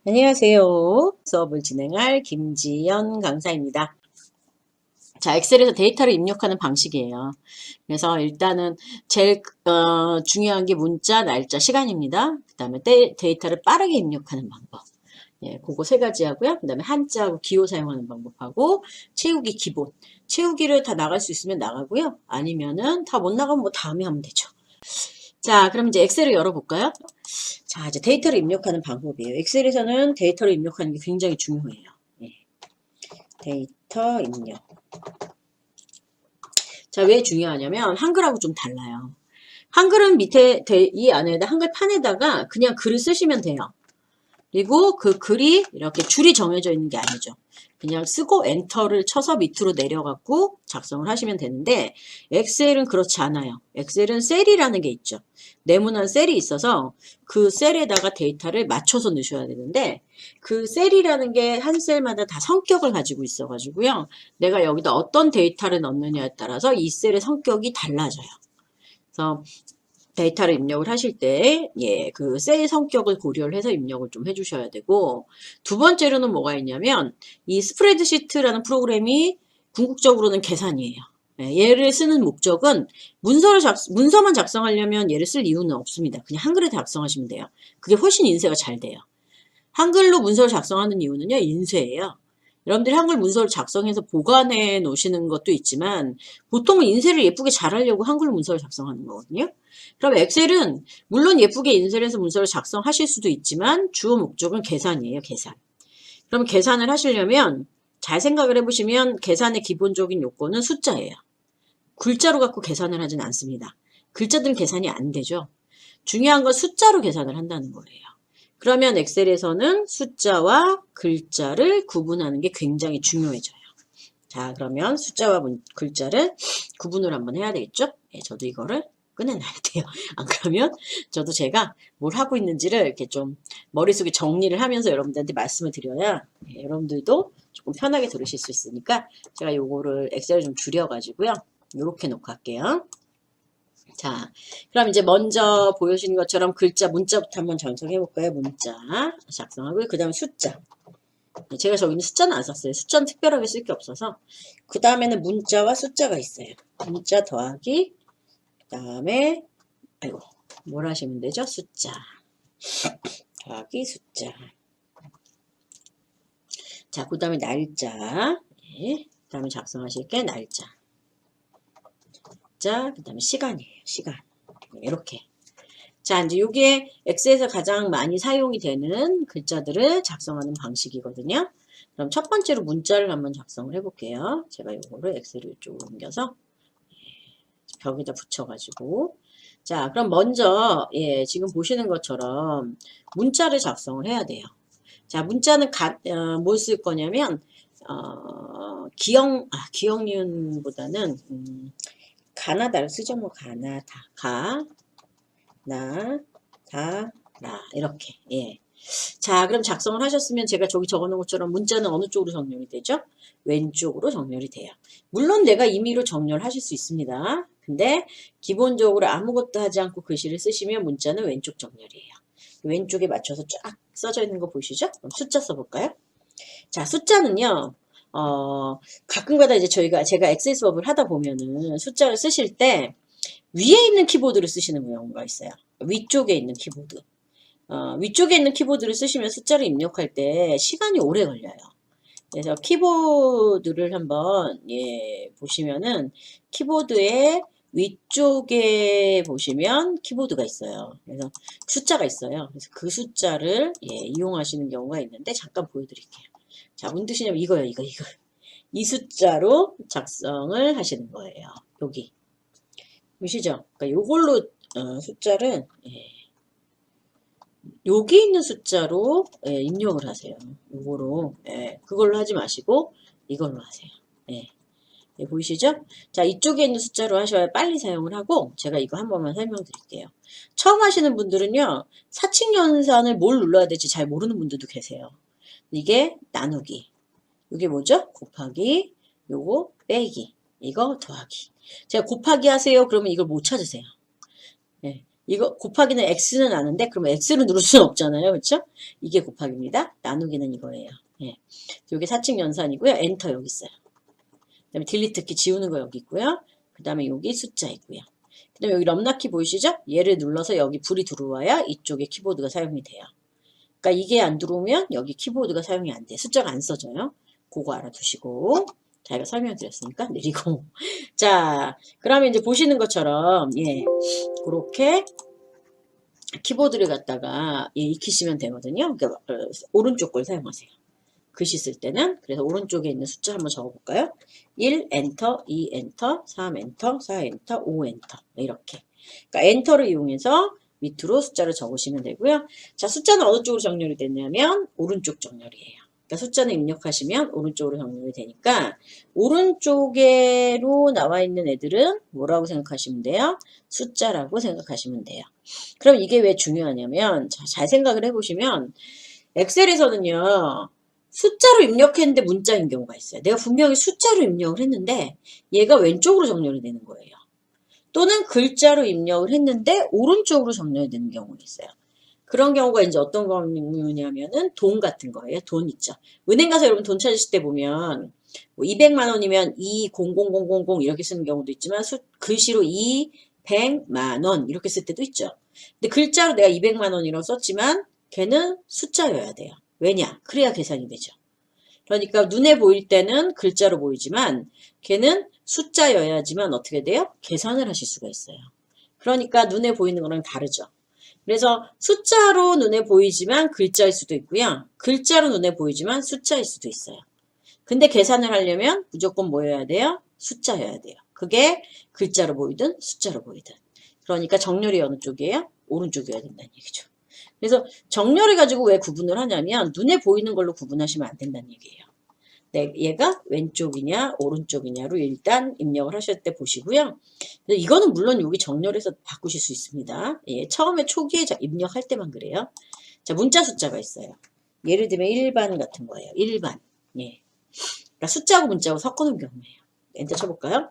안녕하세요. 수업을 진행할 김지연 강사입니다. 자, 엑셀에서 데이터를 입력하는 방식이에요. 그래서 일단은 제일 중요한 게 문자, 날짜, 시간입니다. 그 다음에 데이터를 빠르게 입력하는 방법. 예, 그거 세 가지 하고요. 그 다음에 한자하고 기호 사용하는 방법하고 채우기 기본. 채우기를 다 나갈 수 있으면 나가고요. 아니면은 다 못 나가면 뭐 다음에 하면 되죠. 자, 그럼 이제 엑셀을 열어볼까요? 자, 이제 데이터를 입력하는 방법이에요. 엑셀에서는 데이터를 입력하는 게 굉장히 중요해요. 예, 데이터 입력. 자, 왜 중요하냐면 한글하고 좀 달라요. 한글은 밑에 이 안에다 한글판에다가 그냥 글을 쓰시면 돼요. 그리고 그 글이 이렇게 줄이 정해져 있는 게 아니죠. 그냥 쓰고 엔터를 쳐서 밑으로 내려갖고 작성을 하시면 되는데 엑셀은 그렇지 않아요. 엑셀은 셀이라는 게 있죠. 네모난 셀이 있어서 그 셀에다가 데이터를 맞춰서 넣으셔야 되는데 그 셀이라는 게 한 셀마다 다 성격을 가지고 있어가지고요. 내가 여기다 어떤 데이터를 넣느냐에 따라서 이 셀의 성격이 달라져요. 그래서 데이터를 입력을 하실 때, 예, 그 셀 성격을 고려를 해서 입력을 좀 해주셔야 되고, 두 번째로는 뭐가 있냐면, 이 스프레드시트라는 프로그램이 궁극적으로는 계산이에요. 예, 얘를 쓰는 목적은 문서만 작성하려면 얘를 쓸 이유는 없습니다. 그냥 한글에 작성하시면 돼요. 그게 훨씬 인쇄가 잘 돼요. 한글로 문서를 작성하는 이유는요, 인쇄예요. 여러분들이 한글 문서를 작성해서 보관해 놓으시는 것도 있지만 보통은 인쇄를 예쁘게 잘하려고 한글 문서를 작성하는 거거든요. 그럼 엑셀은 물론 예쁘게 인쇄를 해서 문서를 작성하실 수도 있지만 주요 목적은 계산이에요. 계산. 그럼 계산을 하시려면 잘 생각을 해보시면 계산의 기본적인 요건은 숫자예요. 글자로 갖고 계산을 하진 않습니다. 글자들은 계산이 안 되죠. 중요한 건 숫자로 계산을 한다는 거예요. 그러면 엑셀에서는 숫자와 글자를 구분하는 게 굉장히 중요해져요. 자, 그러면 숫자와 글자를 구분을 한번 해야 되겠죠? 예, 저도 이거를 꺼내놔야 돼요. 안 그러면 저도 제가 뭘 하고 있는지를 이렇게 좀 머릿속에 정리를 하면서 여러분들한테 말씀을 드려야 예, 여러분들도 조금 편하게 들으실 수 있으니까 제가 요거를 엑셀을 좀 줄여가지고요. 이렇게 놓고 할게요. 자, 그럼 이제 먼저 보여주신 것처럼 글자, 문자부터 한번 전송해 볼까요? 문자 작성하고요. 그 다음에 숫자. 제가 저기는 숫자는 안 썼어요. 숫자는 특별하게 쓸 게 없어서. 그 다음에는 문자와 숫자가 있어요. 문자 더하기, 그 다음에, 아이고, 뭘 하시면 되죠? 숫자. 더하기 숫자. 자, 그 다음에 날짜. 예. 그 다음에 작성하실 게 날짜. 자, 그 다음에 시간이에요. 시간. 이렇게. 자, 이제 이게 엑셀에서 가장 많이 사용이 되는 글자들을 작성하는 방식이거든요. 그럼 첫 번째로 문자를 한번 작성을 해볼게요. 제가 이거를 엑셀을 이쪽으로 옮겨서 벽에다 붙여가지고 자, 그럼 먼저 예, 지금 보시는 것처럼 문자를 작성을 해야 돼요. 자, 문자는 뭘 쓸 거냐면 기억니은보다는 가나다를 쓰죠. 뭐 가나다, 나, 다, 라 이렇게 예. 자, 그럼 작성을 하셨으면 제가 저기 적어놓은 것처럼 문자는 어느 쪽으로 정렬이 되죠? 왼쪽으로 정렬이 돼요. 물론 내가 임의로 정렬하실 수 있습니다. 근데 기본적으로 아무것도 하지 않고 글씨를 쓰시면 문자는 왼쪽 정렬이에요. 왼쪽에 맞춰서 쫙 써져 있는 거 보이시죠? 그럼 숫자 써볼까요? 자, 숫자는요. 가끔가다 이제 제가 엑셀 수업을 하다 보면은 숫자를 쓰실 때 위에 있는 키보드를 쓰시는 경우가 있어요. 위쪽에 있는 키보드. 위쪽에 있는 키보드를 쓰시면 숫자를 입력할 때 시간이 오래 걸려요. 그래서 키보드를 한번 예, 보시면은 키보드의 위쪽에 보시면 키보드가 있어요. 그래서 숫자가 있어요. 그래서 그 숫자를 예, 이용하시는 경우가 있는데 잠깐 보여드릴게요. 자, 무슨 뜻이냐면 이거요, 이거. 이 숫자로 작성을 하시는 거예요. 여기. 보시죠? 그러니까 요걸로 숫자를 예, 여기 있는 숫자로 예, 입력을 하세요. 요거로 예, 그걸로 하지 마시고 이걸로 하세요. 예. 예, 보이시죠? 자, 이쪽에 있는 숫자로 하셔야 빨리 사용을 하고 제가 이거 한 번만 설명드릴게요. 처음 하시는 분들은요. 사칙연산을 뭘 눌러야 될지 잘 모르는 분들도 계세요. 이게 나누기. 이게 뭐죠? 곱하기. 요거 빼기. 이거 더하기. 제가 곱하기 하세요. 그러면 이걸 못 찾으세요. 예. 이거 곱하기는 x는 아는데 그러면 x를 누를 수는 없잖아요. 그렇죠? 이게 곱하기입니다. 나누기는 이거예요. 예. 이게 사칙 연산이고요. 엔터 여기 있어요. 그다음에 딜리트 키 지우는 거 여기 있고요. 그다음에 여기 숫자이고요. 그다음에 여기 럼나키 보이시죠? 얘를 눌러서 여기 불이 들어와야 이쪽에 키보드가 사용이 돼요. 그러니까 이게 안 들어오면 여기 키보드가 사용이 안 돼. 숫자가 안 써져요. 그거 알아두시고. 자, 이거 설명 드렸으니까 내리고. 자, 그러면 이제 보시는 것처럼, 예, 그렇게 키보드를 갖다가, 예, 익히시면 되거든요. 그러니까 오른쪽 걸 사용하세요. 글씨 쓸 때는. 그래서 오른쪽에 있는 숫자 한번 적어볼까요? 1, 엔터, 2, 엔터, 3, 엔터, 4, 엔터, 5, 엔터. 이렇게. 그러니까 엔터를 이용해서 밑으로 숫자를 적으시면 되고요. 자, 숫자는 어느 쪽으로 정렬이 됐냐면 오른쪽 정렬이에요. 그러니까 숫자는 입력하시면 오른쪽으로 정렬이 되니까 오른쪽에로 나와 있는 애들은 뭐라고 생각하시면 돼요? 숫자라고 생각하시면 돼요. 그럼 이게 왜 중요하냐면 잘 생각을 해보시면 엑셀에서는요. 숫자로 입력했는데 문자인 경우가 있어요. 내가 분명히 숫자로 입력을 했는데 얘가 왼쪽으로 정렬이 되는 거예요. 또는 글자로 입력을 했는데 오른쪽으로 정렬이 되는 경우가 있어요. 그런 경우가 이제 어떤 경우냐면은 돈 같은 거예요. 돈 있죠. 은행 가서 여러분 돈 찾으실 때 보면 뭐 200만 원이면 2000000 이렇게 쓰는 경우도 있지만 글씨로 200만 원 이렇게 쓸 때도 있죠. 근데 글자로 내가 200만 원이라고 썼지만 걔는 숫자여야 돼요. 왜냐? 그래야 계산이 되죠. 그러니까 눈에 보일 때는 글자로 보이지만 걔는 숫자여야지만 어떻게 돼요? 계산을 하실 수가 있어요. 그러니까 눈에 보이는 거랑 다르죠. 그래서 숫자로 눈에 보이지만 글자일 수도 있고요. 글자로 눈에 보이지만 숫자일 수도 있어요. 근데 계산을 하려면 무조건 뭐여야 돼요? 숫자여야 돼요. 그게 글자로 보이든 숫자로 보이든. 그러니까 정렬이 어느 쪽이에요? 오른쪽이어야 된다는 얘기죠. 그래서 정렬을 가지고 왜 구분을 하냐면 눈에 보이는 걸로 구분하시면 안 된다는 얘기예요. 네, 얘가 왼쪽이냐 오른쪽이냐로 일단 입력을 하실 때 보시고요. 이거는 물론 여기 정렬해서 바꾸실 수 있습니다. 예, 처음에 초기에 입력할 때만 그래요. 자, 문자 숫자가 있어요. 예를 들면 일반 같은 거예요. 일반. 예. 그러니까 숫자하고 문자하고 섞어놓은 경우예요. 엔터 쳐볼까요?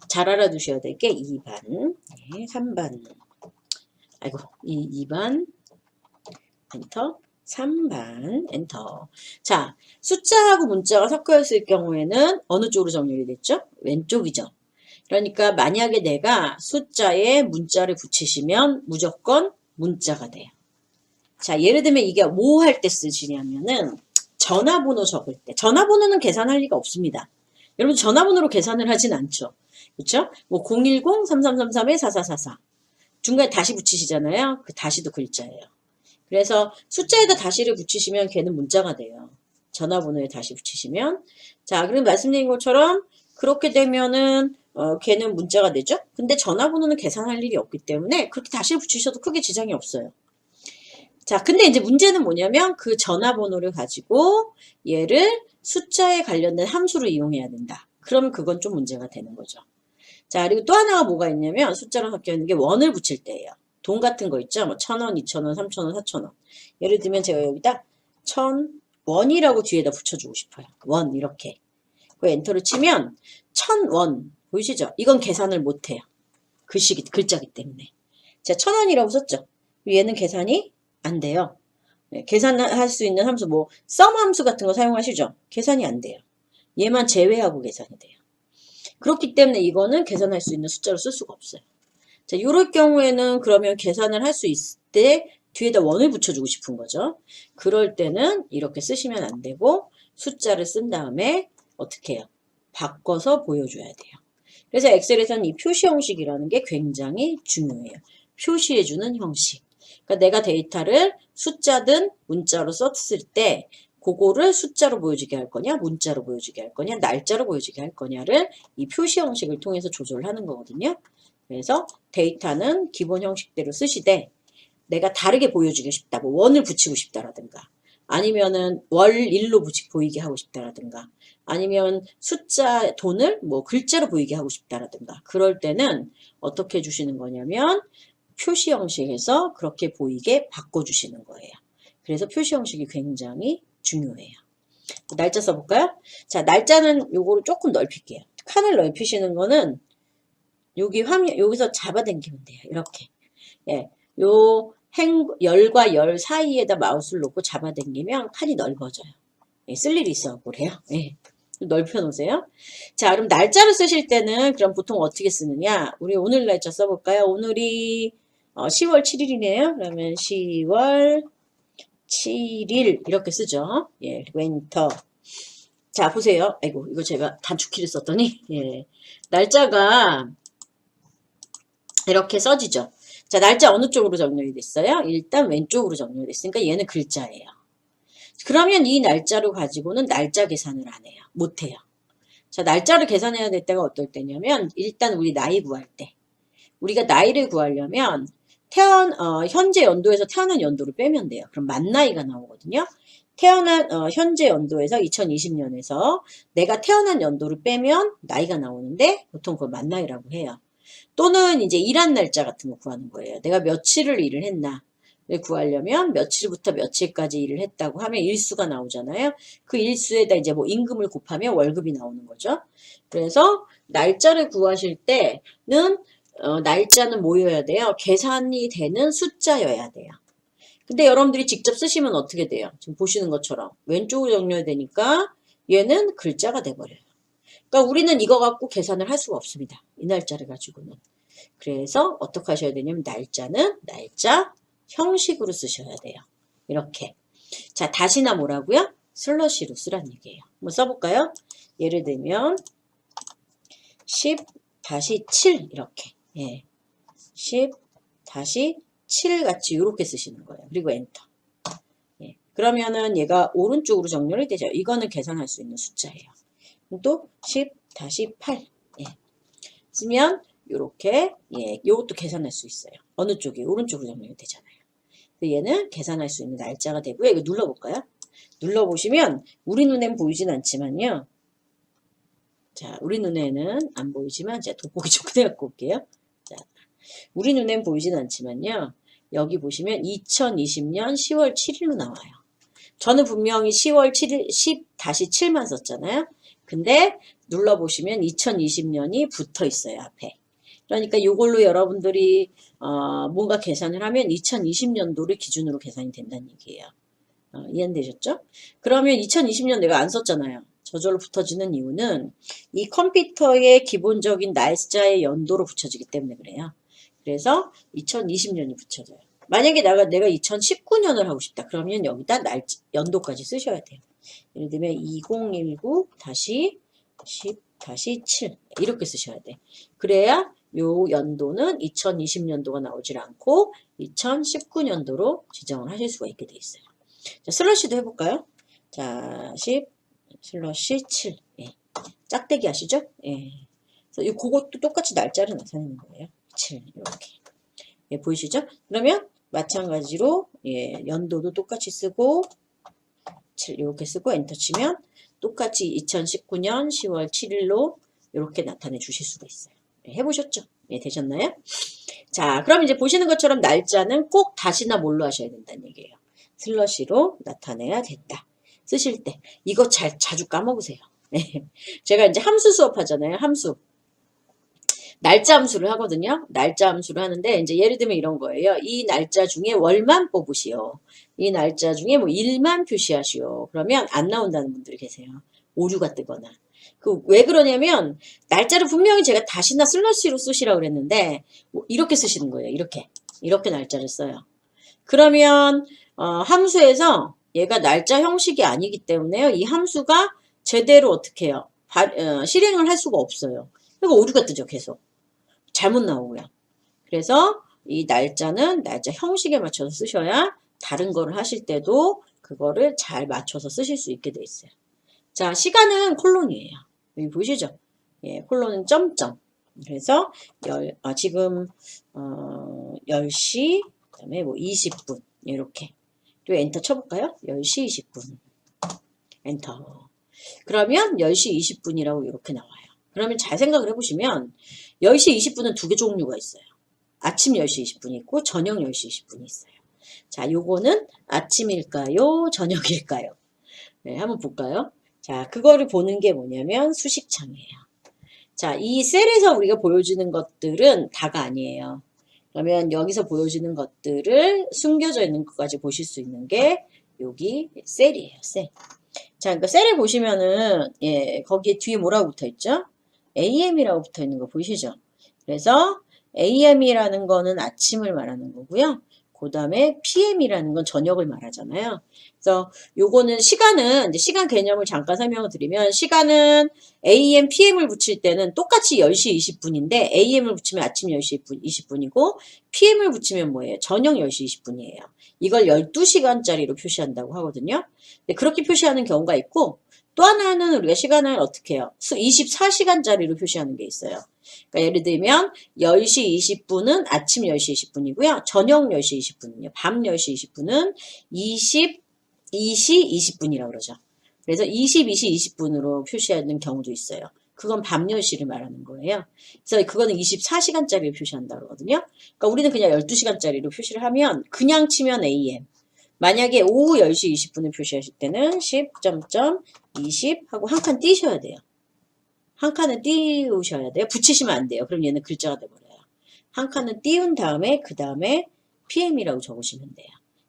잘 알아두셔야 될 게 2반, 예, 3반, 아이고, 2반, 엔터, 3반, 엔터. 자, 숫자하고 문자가 섞여 있을 경우에는 어느 쪽으로 정렬이 됐죠? 왼쪽이죠. 그러니까 만약에 내가 숫자에 문자를 붙이시면 무조건 문자가 돼요. 자, 예를 들면 이게 뭐 할 때 쓰시냐면은 전화번호 적을 때. 전화번호는 계산할 리가 없습니다. 여러분 전화번호로 계산을 하진 않죠. 그렇죠? 뭐 010-3333-4444 중간에 다시 붙이시잖아요. 그 다시도 글자예요. 그래서 숫자에다 다시를 붙이시면 걔는 문자가 돼요. 전화번호에 다시 붙이시면. 자, 그럼 말씀드린 것처럼 그렇게 되면은 걔는 문자가 되죠. 근데 전화번호는 계산할 일이 없기 때문에 그렇게 다시 붙이셔도 크게 지장이 없어요. 자, 근데 이제 문제는 뭐냐면 그 전화번호를 가지고 얘를 숫자에 관련된 함수를 이용해야 된다. 그러면 그건 좀 문제가 되는 거죠. 자, 그리고 또 하나가 뭐가 있냐면 숫자랑 섞여 있는 게 원을 붙일 때예요. 돈 같은 거 있죠? 뭐 1000원, 2000원, 3000원, 4000원. 예를 들면 제가 여기다 1000원이라고 뒤에다 붙여주고 싶어요. 원 이렇게. 그 엔터를 치면 1000원 보이시죠? 이건 계산을 못해요. 글자기 때문에. 제가 1000원이라고 썼죠? 얘는 계산이 안 돼요. 네, 계산할 수 있는 함수 뭐 썸 함수 같은 거 사용하시죠? 계산이 안 돼요. 얘만 제외하고 계산이 돼요. 그렇기 때문에 이거는 계산할 수 있는 숫자로 쓸 수가 없어요. 자, 이럴 경우에는 그러면 계산을 할 수 있을 때 뒤에다 원을 붙여주고 싶은 거죠. 그럴 때는 이렇게 쓰시면 안 되고 숫자를 쓴 다음에 어떻게 해요? 바꿔서 보여줘야 돼요. 그래서 엑셀에서는 이 표시 형식이라는 게 굉장히 중요해요. 표시해주는 형식. 그러니까 내가 데이터를 숫자든 문자로 썼을 때 그거를 숫자로 보여주게 할 거냐, 문자로 보여주게 할 거냐, 날짜로 보여주게 할 거냐를 이 표시 형식을 통해서 조절하는 거거든요. 그래서 데이터는 기본 형식대로 쓰시되 내가 다르게 보여주고 싶다. 뭐 원을 붙이고 싶다라든가 아니면은 월일로 보이게 하고 싶다라든가 아니면 숫자 돈을 뭐 글자로 보이게 하고 싶다라든가 그럴 때는 어떻게 해주시는 거냐면 표시 형식에서 그렇게 보이게 바꿔주시는 거예요. 그래서 표시 형식이 굉장히 중요해요. 날짜 써볼까요? 자, 날짜는 요거를 조금 넓힐게요. 칸을 넓히시는 거는 여기 화면, 여기서 잡아당기면 돼요. 이렇게. 예, 요 열과 열 사이에다 마우스를 놓고 잡아당기면 칸이 넓어져요. 예, 쓸 일이 있어 그래요. 예, 넓혀 놓으세요. 자, 그럼 날짜를 쓰실 때는 그럼 보통 어떻게 쓰느냐? 우리 오늘 날짜 써볼까요? 오늘이 10월 7일이네요. 그러면 10월 7일 이렇게 쓰죠. 예, 그리고 엔터. 자, 보세요. 아이고, 이거 제가 단축키를 썼더니 예, 날짜가 이렇게 써지죠. 자, 날짜 어느 쪽으로 정렬이 됐어요? 일단 왼쪽으로 정렬이 됐으니까 얘는 글자예요. 그러면 이 날짜를 가지고는 날짜 계산을 안 해요. 못 해요. 자, 날짜를 계산해야 될 때가 어떨 때냐면 일단 우리 나이 구할 때. 우리가 나이를 구하려면 현재 연도에서 태어난 연도를 빼면 돼요. 그럼 만 나이가 나오거든요. 태어난 현재 연도에서 2020년에서 내가 태어난 연도를 빼면 나이가 나오는데 보통 그걸 만 나이라고 해요. 또는 이제 일한 날짜 같은 거 구하는 거예요. 내가 며칠을 일을 했나. 를 구하려면 며칠부터 며칠까지 일을 했다고 하면 일수가 나오잖아요. 그 일수에다 이제 뭐 임금을 곱하면 월급이 나오는 거죠. 그래서 날짜를 구하실 때는 날짜는 뭐여야 돼요? 계산이 되는 숫자여야 돼요. 근데 여러분들이 직접 쓰시면 어떻게 돼요? 지금 보시는 것처럼 왼쪽으로 정렬되니까 얘는 글자가 돼버려요. 그러니까 우리는 이거 갖고 계산을 할 수가 없습니다. 이 날짜를 가지고는. 그래서 어떻게 하셔야 되냐면 날짜는 날짜 형식으로 쓰셔야 돼요. 이렇게. 자, 다시나 뭐라고요? 슬러시로 쓰란 얘기예요. 한번 써볼까요? 예를 들면 10-7 이렇게. 예. 10-7 같이 이렇게 쓰시는 거예요. 그리고 엔터. 예. 그러면은 얘가 오른쪽으로 정렬이 되죠. 이거는 계산할 수 있는 숫자예요. 또 10-8. 예. 쓰면 요렇게 예, 요것도 계산할 수 있어요. 어느 쪽이 오른쪽으로 정렬이 되잖아요. 얘는 계산할 수 있는 날짜가 되고요. 이거 눌러볼까요? 눌러보시면 우리 눈엔 보이진 않지만요. 자, 우리 눈에는 안 보이지만 제가 돋보기 좀 해갖고 올게요. 자, 우리 눈엔 보이진 않지만요. 여기 보시면 2020년 10월 7일로 나와요. 저는 분명히 10월 7일 10-7만 썼잖아요. 근데 눌러보시면 2020년이 붙어 있어요. 앞에. 그러니까 이걸로 여러분들이 뭔가 계산을 하면 2020년도를 기준으로 계산이 된다는 얘기예요. 이해되셨죠? 그러면 2020년 내가 안 썼잖아요. 저절로 붙어지는 이유는 이 컴퓨터의 기본적인 날짜의 연도로 붙여지기 때문에 그래요. 그래서 2020년이 붙여져요. 만약에 내가 2019년을 하고 싶다. 그러면 여기다 연도까지 쓰셔야 돼요. 예를 들면 2019-10-7 이렇게 쓰셔야 돼. 그래야 요 연도는 2020년도가 나오질 않고 2019년도로 지정을 하실 수가 있게 돼 있어요. 자, 슬러시도 해볼까요? 자, 10/7. 예. 짝대기 아시죠? 예. 그래서 그것도 똑같이 날짜를 나타내는 거예요. 7 이렇게. 예, 보이시죠? 그러면 마찬가지로 예, 연도도 똑같이 쓰고 7 이렇게 쓰고 엔터 치면 똑같이 2019년 10월 7일로 이렇게 나타내 주실 수가 있어요. 예, 해보셨죠? 예, 되셨나요? 자, 그럼 이제 보시는 것처럼 날짜는 꼭 다시나 뭘로 하셔야 된다는 얘기예요. 슬러시로 나타내야 된다. 쓰실 때 이거 자주 까먹으세요. 제가 이제 함수 수업하잖아요. 함수. 날짜 함수를 하거든요. 날짜 함수를 하는데 이제 예를 들면 이런 거예요. 이 날짜 중에 월만 뽑으시오. 이 날짜 중에 뭐 일만 표시하시오. 그러면 안 나온다는 분들이 계세요. 오류가 뜨거나. 왜 그러냐면 날짜를 분명히 제가 다시나 슬러시로 쓰시라고 그랬는데 뭐 이렇게 쓰시는 거예요. 이렇게 날짜를 써요. 그러면 함수에서 얘가 날짜 형식이 아니기 때문에요. 이 함수가 제대로 어떻게 해요? 실행을 할 수가 없어요. 그러니까 오류가 뜨죠. 계속. 잘못 나오고요. 그래서 이 날짜는 날짜 형식에 맞춰서 쓰셔야 다른 거를 하실 때도 그거를 잘 맞춰서 쓰실 수 있게 돼 있어요. 자, 시간은 콜론이에요. 여기 보이시죠? 예, 콜론은 점점. 그래서 지금 10시 그다음에 뭐 20분 이렇게 또 엔터 쳐볼까요? 10시 20분 엔터. 그러면 10시 20분이라고 이렇게 나와요. 그러면 잘 생각을 해보시면 10시 20분은 두 개 종류가 있어요. 아침 10시 20분이 있고 저녁 10시 20분이 있어요. 자, 요거는 아침일까요? 저녁일까요? 네, 한번 볼까요? 자, 그거를 보는 게 뭐냐면 수식창이에요. 자, 이 셀에서 우리가 보여주는 것들은 다가 아니에요. 그러면 여기서 보여지는 것들을 숨겨져 있는 것까지 보실 수 있는 게 여기 셀이에요. 셀. 자, 그러니까 셀에 보시면은 예, 거기에 뒤에 뭐라고 붙어 있죠? AM이라고 붙어 있는 거 보이시죠? 그래서 AM이라는 거는 아침을 말하는 거고요. 그 다음에 PM이라는 건 저녁을 말하잖아요. 그래서 요거는 시간은 이제 시간 개념을 잠깐 설명을 드리면 시간은 AM, PM을 붙일 때는 똑같이 10시 20분인데 AM을 붙이면 아침 10시 20분이고 PM을 붙이면 뭐예요? 저녁 10시 20분이에요. 이걸 12시간짜리로 표시한다고 하거든요. 근데 그렇게 표시하는 경우가 있고 또 하나는 우리가 시간을 어떻게 해요? 24시간짜리로 표시하는 게 있어요. 그러니까 예를 들면 10시 20분은 아침 10시 20분이고요. 저녁 10시 20분은요. 밤 10시 20분은 2시 20분이라고 그러죠. 그래서 22시 20분으로 표시하는 경우도 있어요. 그건 밤 10시를 말하는 거예요. 그래서 그거는 24시간짜리로 표시한다고 그러거든요. 그러니까 우리는 그냥 12시간짜리로 표시를 하면 그냥 치면 AM. 만약에 오후 10시 20분을 표시하실 때는 10.20 하고 한 칸 띄셔야 돼요. 한 칸을 띄우셔야 돼요. 붙이시면 안 돼요. 그럼 얘는 글자가 돼버려요. 한 칸을 띄운 다음에 그 다음에 PM이라고 적으시면 돼요.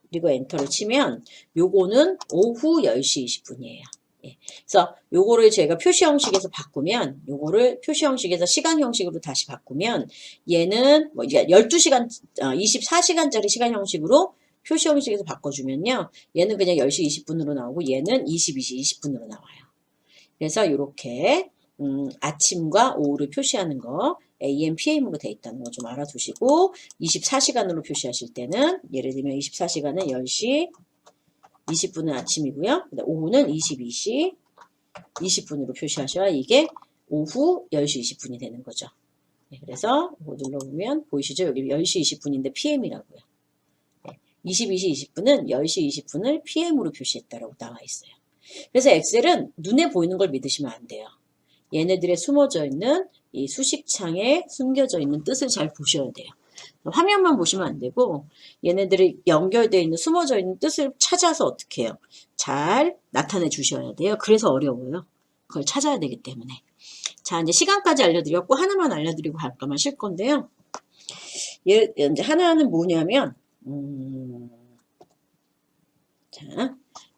그리고 엔터를 치면 요거는 오후 10시 20분이에요. 예. 그래서 요거를 제가 표시 형식에서 바꾸면 요거를 표시 형식에서 시간 형식으로 다시 바꾸면 얘는 뭐 12시간 24시간짜리 시간 형식으로 표시 형식에서 바꿔주면요. 얘는 그냥 10시 20분으로 나오고 얘는 22시 20분으로 나와요. 그래서 이렇게 아침과 오후를 표시하는 거 AM, PM으로 돼 있다는 거 좀 알아두시고 24시간으로 표시하실 때는 예를 들면 24시간은 10시 20분은 아침이고요. 오후는 22시 20분으로 표시하셔야 이게 오후 10시 20분이 되는 거죠. 네, 그래서 이거 눌러보면 보이시죠? 여기 10시 20분인데 PM이라고요. 22시 20분은 10시 20분을 PM으로 표시했다라고 나와 있어요. 그래서 엑셀은 눈에 보이는 걸 믿으시면 안 돼요. 얘네들의 숨어져 있는 이 수식창에 숨겨져 있는 뜻을 잘 보셔야 돼요. 화면만 보시면 안 되고 얘네들이 연결되어 있는 숨어져 있는 뜻을 찾아서 어떻게 해요? 잘 나타내 주셔야 돼요. 그래서 어려워요. 그걸 찾아야 되기 때문에. 자, 이제 시간까지 알려드렸고 하나만 알려드리고 갈까 마실 건데요. 이제 하나는 뭐냐면 자,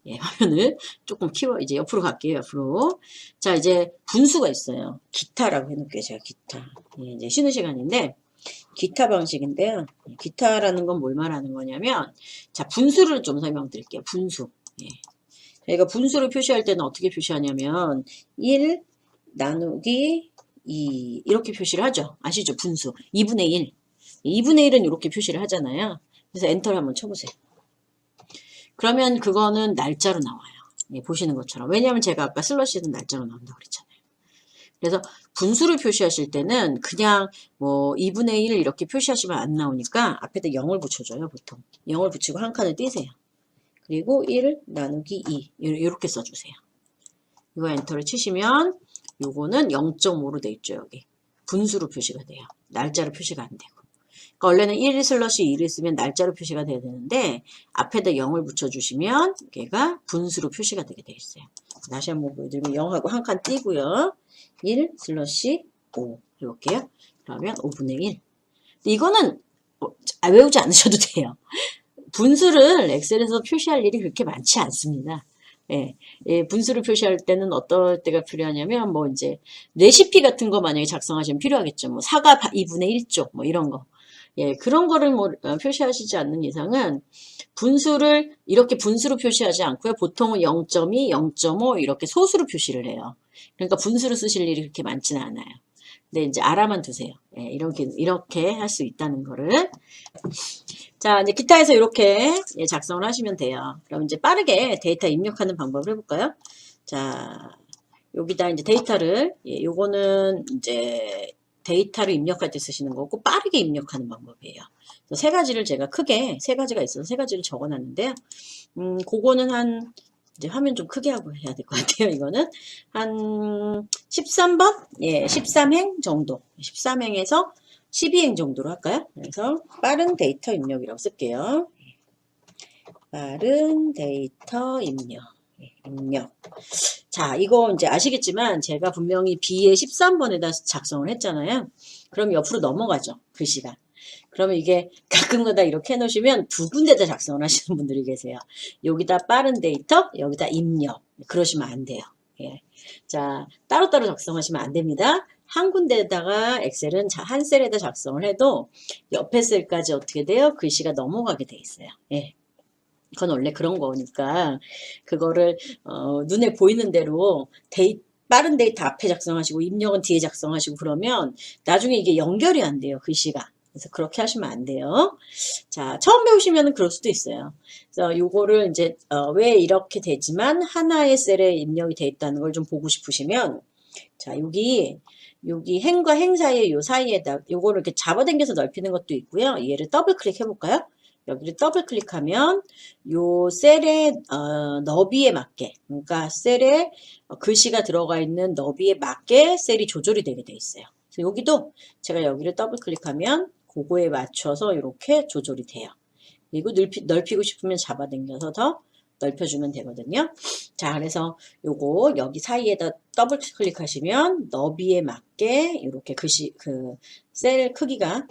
예, 화면을 조금 이제 옆으로 갈게요, 옆으로. 자, 이제 분수가 있어요. 기타라고 해놓을게요, 제가 기타. 예, 이제 쉬는 시간인데, 기타 방식인데요. 기타라는 건 뭘 말하는 거냐면, 자, 분수를 좀 설명드릴게요, 분수. 예. 저희가 분수를 표시할 때는 어떻게 표시하냐면, 1 나누기 2, 이렇게 표시를 하죠. 아시죠? 분수. 2분의 1. 2분의 1은 이렇게 표시를 하잖아요. 그래서 엔터를 한번 쳐보세요. 그러면 그거는 날짜로 나와요. 예, 보시는 것처럼. 왜냐하면 제가 아까 슬러시는 날짜로 나온다고 그랬잖아요. 그래서 분수를 표시하실 때는 그냥 뭐 2분의 1 이렇게 표시하시면 안 나오니까 앞에다 0을 붙여줘요, 보통. 0을 붙이고 한 칸을 띄세요. 그리고 1 나누기 2 이렇게 써주세요. 이거 엔터를 치시면 요거는 0.5로 돼 있죠, 여기. 분수로 표시가 돼요. 날짜로 표시가 안 되고. 그러니까 원래는 1 슬러시 2를 쓰면 날짜로 표시가 돼야 되는데 앞에다 0을 붙여주시면 얘가 분수로 표시가 되게 되어 있어요. 다시 한번 보여드리면 0하고 한 칸 띄고요. 1 슬러시 5 해볼게요. 그러면 5분의 1. 이거는 외우지 않으셔도 돼요. 분수를 엑셀에서 표시할 일이 그렇게 많지 않습니다. 예, 예, 분수를 표시할 때는 어떨 때가 필요하냐면 뭐 이제 레시피 같은 거 만약에 작성하시면 필요하겠죠. 뭐 사과 2분의 1쪽 뭐 이런 거. 예, 그런 거를 뭐 표시하시지 않는 이상은 분수를 이렇게 분수로 표시하지 않고요. 보통은 0.2, 0.5 이렇게 소수로 표시를 해요. 그러니까 분수로 쓰실 일이 그렇게 많지는 않아요. 근데 이제 알아만 두세요. 예, 이렇게 할 수 있다는 거를. 자, 이제 기타에서 이렇게 작성을 하시면 돼요. 그럼 이제 빠르게 데이터 입력하는 방법을 해볼까요? 자, 여기다 이제 데이터를, 요거는 이제 데이터를 입력할 때 쓰시는 거고 빠르게 입력하는 방법이에요. 세 가지를 제가 크게 세 가지가 있어서 세 가지를 적어놨는데요. 그거는 한 이제 화면 좀 크게 하고 해야 될 것 같아요. 이거는 한 13번, 예, 13행 정도, 13행에서 12행 정도로 할까요? 그래서 빠른 데이터 입력이라고 쓸게요. 빠른 데이터 입력. 입력. 자, 이거 이제 아시겠지만 제가 분명히 B에 13번에다 작성을 했잖아요. 그럼 옆으로 넘어가죠. 글씨가. 그러면 이게 가끔가다 이렇게 해놓으시면 두 군데다 작성을 하시는 분들이 계세요. 여기다 빠른 데이터, 여기다 입력. 그러시면 안 돼요. 예. 자, 따로따로 작성하시면 안 됩니다. 한 군데에다가 엑셀은 한 셀에다 작성을 해도 옆에 셀까지 어떻게 돼요? 글씨가 넘어가게 돼 있어요. 예. 그건 원래 그런 거니까 그거를 눈에 보이는 대로 빠른 데이터 앞에 작성하시고 입력은 뒤에 작성하시고 그러면 나중에 이게 연결이 안 돼요. 글씨가. 그래서 그렇게 하시면 안 돼요. 자, 처음 배우시면 그럴 수도 있어요. 그래서 요거를 이제 왜 이렇게 되지만 하나의 셀에 입력이 돼 있다는 걸 좀 보고 싶으시면 자, 여기 행과 행 사이에 요 사이에다 요거를 이렇게 잡아당겨서 넓히는 것도 있고요. 얘를 더블 클릭해 볼까요? 여기를 더블 클릭하면 요 셀의 너비에 맞게, 그러니까 셀에 글씨가 들어가 있는 너비에 맞게 셀이 조절이 되게 돼 있어요. 그래서 여기도 제가 여기를 더블 클릭하면 그거에 맞춰서 이렇게 조절이 돼요. 그리고 넓히고 싶으면 잡아당겨서 더 넓혀주면 되거든요. 자, 그래서 요거 여기 사이에다 더블 클릭하시면 너비에 맞게 이렇게 글씨 셀 크기가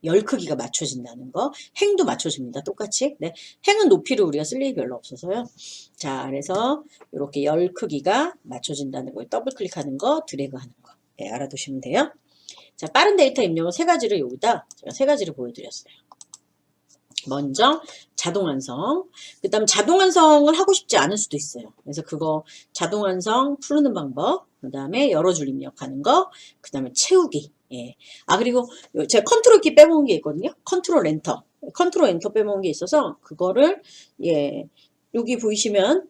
열 크기가 맞춰진다는 거. 행도 맞춰집니다. 똑같이. 네, 행은 높이를 우리가 쓸 일이 별로 없어서요. 자, 그래서 이렇게 열 크기가 맞춰진다는 거. 더블 클릭하는 거, 드래그하는 거. 네, 알아두시면 돼요. 자, 빠른 데이터 입력은 세 가지를 여기다 제가 세 가지를 보여드렸어요. 먼저 자동 완성, 그 다음 자동 완성을 하고 싶지 않을 수도 있어요. 그래서 그거 자동 완성 푸는 방법, 그 다음에 여러 줄 입력하는 거, 그 다음에 채우기. 예. 아, 그리고 제가 컨트롤 키 빼먹은 게 있거든요. 컨트롤 엔터. 컨트롤 엔터 빼먹은 게 있어서 그거를 예, 여기 보이시면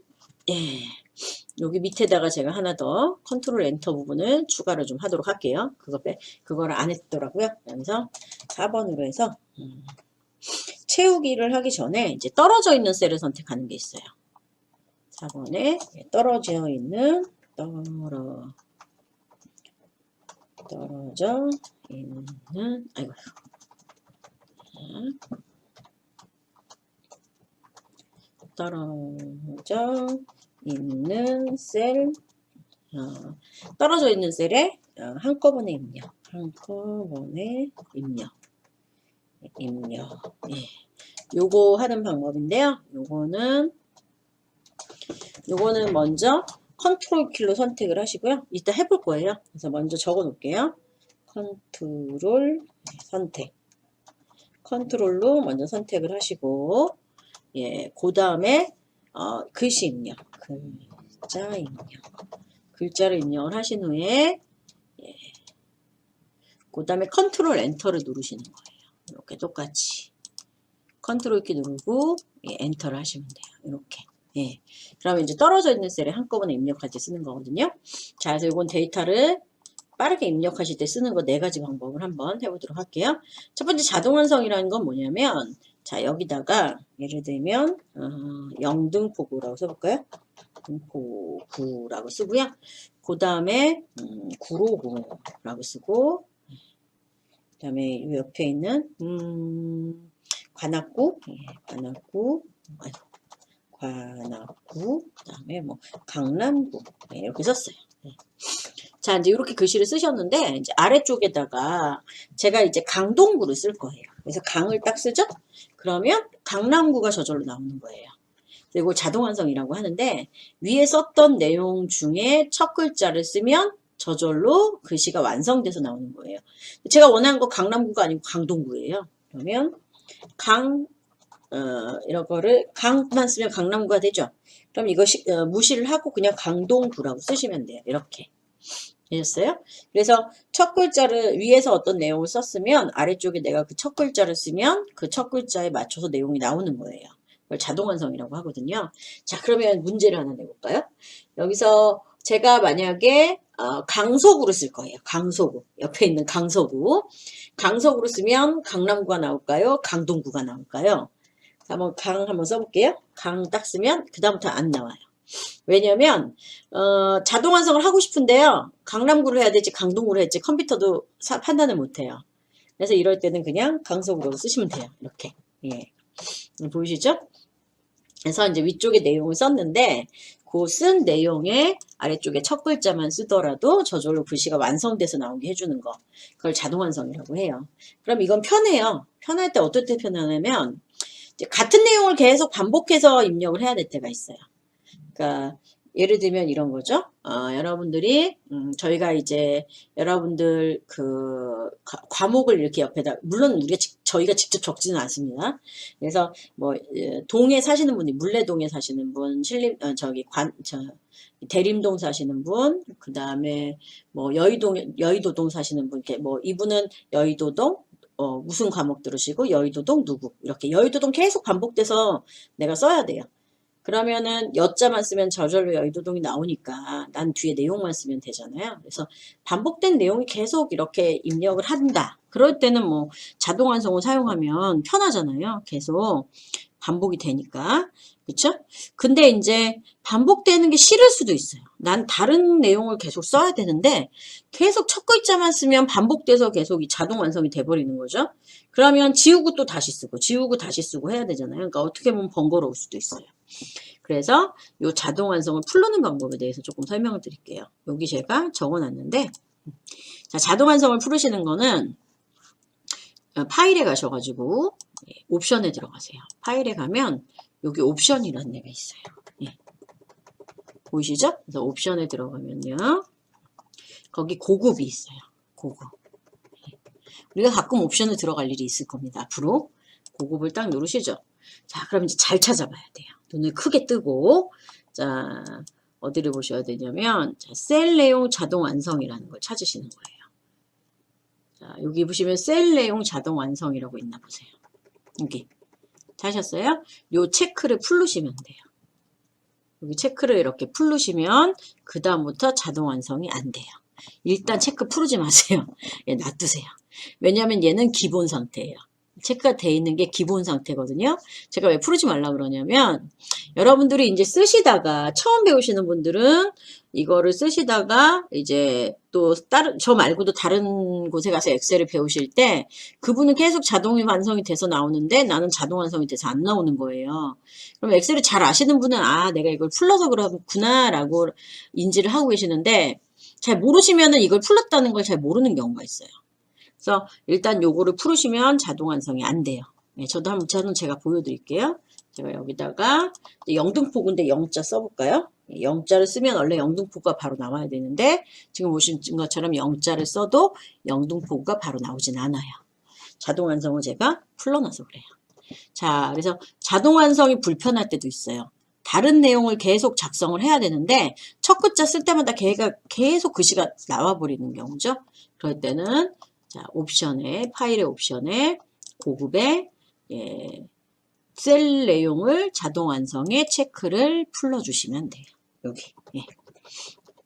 예, 여기 밑에다가 제가 하나 더 컨트롤 엔터 부분을 추가를 좀 하도록 할게요. 그거를 안 했더라고요. 그래서 4번으로 해서 채우기를 하기 전에 이제 떨어져 있는 셀을 선택하는 게 있어요. 4번에 떨어져 있는 아이고 떨어져 있는 셀 떨어져 있는 셀에 한꺼번에 입력 예. 요거 하는 방법인데요. 요거는 먼저 컨트롤 키로 선택을 하시고요. 이따 해볼 거예요. 그래서 먼저 적어 놓을게요. 컨트롤 선택. 컨트롤로 먼저 선택을 하시고, 예, 그 다음에 글씨 입력, 글자를 입력을 하신 후에, 예, 그 다음에 컨트롤 엔터를 누르시는 거예요. 이렇게 똑같이 컨트롤 키 누르고 예, 엔터를 하시면 돼요. 이렇게. 예. 그러면 이제 떨어져 있는 셀에 한꺼번에 입력할 때 쓰는 거거든요. 자, 그래서 이건 데이터를 빠르게 입력하실 때 쓰는 거 4가지 방법을 한번 해보도록 할게요. 첫 번째 자동 완성이라는 건 뭐냐면 자, 여기다가 예를 들면 영등포구라고 써볼까요? 등포구라고 쓰고요. 그 다음에 구로구라고 쓰고 그 다음에 이 옆에 있는 관악구, 관악구, 그 다음에 뭐 강남구 네, 이렇게 썼어요. 네. 자, 이제 이렇게 글씨를 쓰셨는데 이제 아래쪽에다가 제가 이제 강동구를 쓸 거예요. 그래서 강을 딱 쓰죠? 그러면 강남구가 저절로 나오는 거예요. 그리고 자동 완성이라고 하는데 위에 썼던 내용 중에 첫 글자를 쓰면 저절로 글씨가 완성돼서 나오는 거예요. 제가 원하는 거 강남구가 아니고 강동구예요. 그러면 이런 거를 강만 쓰면 강남구가 되죠. 그럼 이거 무시를 하고 그냥 강동구라고 쓰시면 돼요. 이렇게. 되셨어요? 그래서 첫 글자를 위에서 어떤 내용을 썼으면 아래쪽에 내가 그 첫 글자를 쓰면 그 첫 글자에 맞춰서 내용이 나오는 거예요. 그걸 자동 완성이라고 하거든요. 자, 그러면 문제를 하나 내볼까요? 여기서 제가 만약에 강서구를 쓸 거예요. 강서구. 옆에 있는 강서구. 강서구를 쓰면 강남구가 나올까요? 강동구가 나올까요? 한번 강 한번 써볼게요. 강 딱 쓰면 그 다음부터 안 나와요. 왜냐면 자동 완성을 하고 싶은데요. 강남구를 해야 될지 강동구를 해야 될지 컴퓨터도 판단을 못해요. 그래서 이럴 때는 그냥 강서구라고 쓰시면 돼요. 이렇게. 예. 보이시죠? 그래서 이제 위쪽에 내용을 썼는데 그 쓴 내용의 아래쪽에 첫 글자만 쓰더라도 저절로 글씨가 완성돼서 나오게 해주는 거. 그걸 자동 완성이라고 해요. 그럼 이건 편해요. 편할 때 어떨 때 편하냐면 이제 같은 내용을 계속 반복해서 입력을 해야 될 때가 있어요. 그러니까 예를 들면 이런 거죠. 여러분들이 저희가 이제 여러분들 그 과목을 이렇게 옆에다 물론 저희가 직접 적지는 않습니다. 그래서 뭐 동에 사시는 분이 물레동에 사시는 분, 대림동 사시는 분, 그 다음에 뭐 여의도동 사시는 분, 이렇게 뭐 이분은 여의도동 무슨 과목 들으시고 여의도동 누구 이렇게 여의도동 계속 반복돼서 내가 써야 돼요. 그러면은 여자만 쓰면 저절로 여의도동이 나오니까 난 뒤에 내용만 쓰면 되잖아요. 그래서 반복된 내용이 계속 이렇게 입력을 한다. 그럴 때는 뭐 자동 완성을 사용하면 편하잖아요. 계속 반복이 되니까. 그쵸? 근데 이제 반복되는 게 싫을 수도 있어요. 난 다른 내용을 계속 써야 되는데 계속 첫 글자만 쓰면 반복돼서 계속 이 자동 완성이 돼버리는 거죠. 그러면 지우고 또 다시 쓰고 지우고 다시 쓰고 해야 되잖아요. 그러니까 어떻게 보면 번거로울 수도 있어요. 그래서 이 자동 완성을 풀르는 방법에 대해서 조금 설명을 드릴게요. 여기 제가 적어놨는데 자, 자동 완성을 풀으시는 거는 파일에 가셔가지고 옵션에 들어가세요. 파일에 가면 여기 옵션이라는 데가 있어요. 예. 보이시죠? 그래서 옵션에 들어가면요. 거기 고급이 있어요. 고급. 예. 우리가 가끔 옵션에 들어갈 일이 있을 겁니다. 앞으로 고급을 딱 누르시죠. 자, 그럼 이제 잘 찾아봐야 돼요. 눈을 크게 뜨고 자, 어디를 보셔야 되냐면 자, 셀 내용 자동 완성이라는 걸 찾으시는 거예요. 자, 여기 보시면 셀 내용 자동 완성이라고 있나 보세요. 여기 찾으셨어요? 요 체크를 풀르시면 돼요. 여기 체크를 이렇게 풀르시면 그 다음부터 자동 완성이 안 돼요. 일단 체크 풀지 마세요. 예, 놔두세요. 왜냐하면 얘는 기본 상태예요. 체크가 돼 있는 게 기본 상태거든요. 제가 왜 풀지 말라 그러냐면 여러분들이 이제 쓰시다가 처음 배우시는 분들은 이거를 쓰시다가 이제 또 저 말고도 다른 곳에 가서 엑셀을 배우실 때 그분은 계속 자동이 완성이 돼서 나오는데 나는 자동 완성이 돼서 안 나오는 거예요. 그럼 엑셀을 잘 아시는 분은 아 내가 이걸 풀러서 그렇구나 라고 인지를 하고 계시는데 잘 모르시면은 이걸 풀렀다는 걸 잘 모르는 경우가 있어요. 그래서 일단 요거를 풀으시면 자동 완성이 안 돼요. 네, 저는 제가 보여드릴게요. 제가 여기다가 영등포구인데 영자 써볼까요? 영자를 쓰면 원래 영등포구가 바로 나와야 되는데 지금 보신 것처럼 영자를 써도 영등포구가 바로 나오진 않아요. 자동 완성을 제가 풀러놔서 그래요. 자, 그래서 자동 완성이 불편할 때도 있어요. 다른 내용을 계속 작성을 해야 되는데 첫 글자 쓸 때마다 걔가 계속 글씨가 나와버리는 경우죠. 그럴 때는 자, 옵션에, 파일의 옵션에, 고급에, 예, 셀 내용을 자동 완성에 체크를 풀어주시면 돼요. 여기, 예.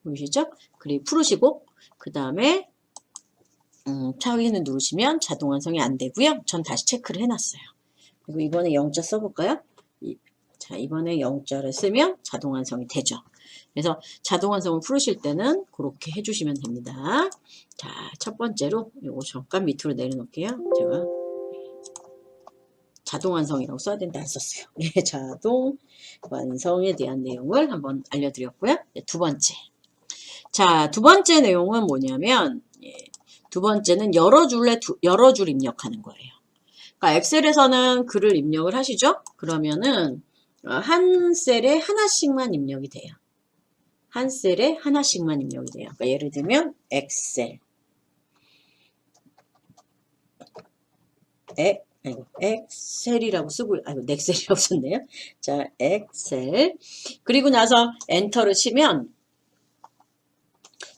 보이시죠? 그리고 풀으시고, 그 다음에, 확인을 누르시면 자동 완성이 안 되고요. 전 다시 체크를 해놨어요. 그리고 이번에 영자 써볼까요? 자, 이번에 영자를 쓰면 자동 완성이 되죠. 그래서 자동 완성을 풀으실 때는 그렇게 해주시면 됩니다. 자, 첫 번째로 요거 잠깐 밑으로 내려놓을게요. 제가 자동 완성이라고 써야 되는데 안 썼어요. 네, 자동 완성에 대한 내용을 한번 알려드렸고요. 네, 두 번째. 자, 두 번째 내용은 뭐냐면 두 번째는 여러 줄 입력하는 거예요. 그러니까 엑셀에서는 글을 입력을 하시죠. 그러면은 한 셀에 하나씩만 입력이 돼요. 한 셀에 하나씩만 입력이 돼요. 그러니까 예를 들면 엑셀 엑셀이라고 쓰고 넥셀이라고 썼네요. 자, 엑셀 그리고 나서 엔터를 치면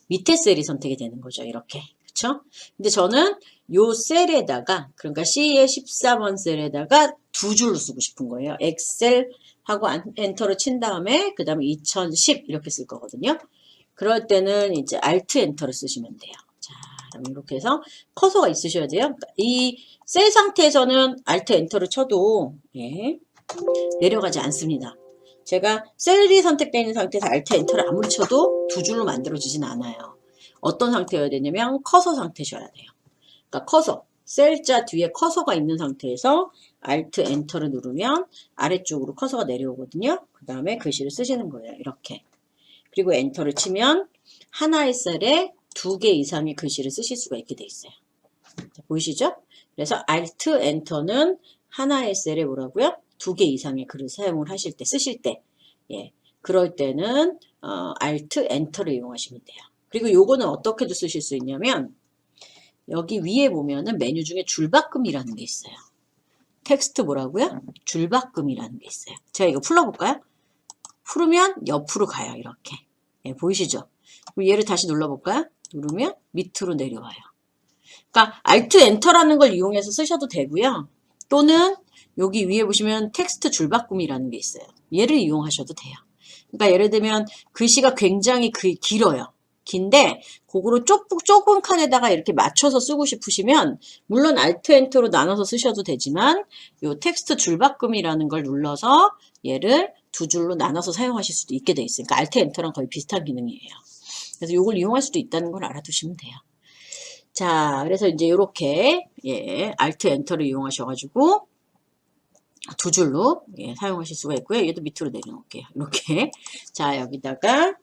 밑에 셀이 선택이 되는 거죠. 이렇게 그쵸? 근데 저는 요 셀에다가 그러니까 C의 14번 셀에다가 두 줄로 쓰고 싶은 거예요. 엑셀 하고 엔터를 친 다음에 그 다음에 2010 이렇게 쓸 거거든요. 그럴 때는 이제 Alt 엔터를 쓰시면 돼요. 자, 그럼 이렇게 해서 커서가 있으셔야 돼요. 이 셀 상태에서는 Alt 엔터를 쳐도 예, 내려가지 않습니다. 제가 셀이 선택되어 있는 상태에서 Alt 엔터를 아무리 쳐도 두 줄로 만들어지진 않아요. 어떤 상태여야 되냐면 커서 상태셔야 돼요. 그러니까 커서 셀자 뒤에 커서가 있는 상태에서 Alt Enter를 누르면 아래쪽으로 커서가 내려오거든요. 그 다음에 글씨를 쓰시는 거예요. 이렇게. 그리고 엔터를 치면 하나의 셀에 2개 이상의 글씨를 쓰실 수가 있게 돼 있어요. 자, 보이시죠? 그래서 Alt Enter는 하나의 셀에 뭐라고요? 2개 이상의 글을 사용을 하실 때, 쓰실 때, 예, 그럴 때는 Alt Enter를 이용하시면 돼요. 그리고 요거는 어떻게도 쓰실 수 있냐면 여기 위에 보면은 메뉴 중에 줄바꿈이라는 게 있어요. 텍스트 뭐라고요? 줄바꿈이라는 게 있어요. 제가 이거 풀어볼까요? 풀으면 옆으로 가요. 이렇게. 예, 보이시죠? 그럼 얘를 다시 눌러볼까요? 누르면 밑으로 내려와요. 그러니까 Alt Enter라는 걸 이용해서 쓰셔도 되고요. 또는 여기 위에 보시면 텍스트 줄바꿈이라는 게 있어요. 얘를 이용하셔도 돼요. 그러니까 예를 들면 글씨가 굉장히 길어요. 긴데 그거를 좁은 칸에다가 이렇게 맞춰서 쓰고 싶으시면 물론 Alt Enter로 나눠서 쓰셔도 되지만 요 텍스트 줄바꿈이라는 걸 눌러서 얘를 2줄로 나눠서 사용하실 수도 있게 돼 있어요. 그러니까 Alt Enter랑 거의 비슷한 기능이에요. 그래서 이걸 이용할 수도 있다는 걸 알아두시면 돼요. 자, 그래서 이제 이렇게 예, Alt Enter를 이용하셔가지고 2줄로 예, 사용하실 수가 있고요. 얘도 밑으로 내려놓을게요. 이렇게. 자, 여기다가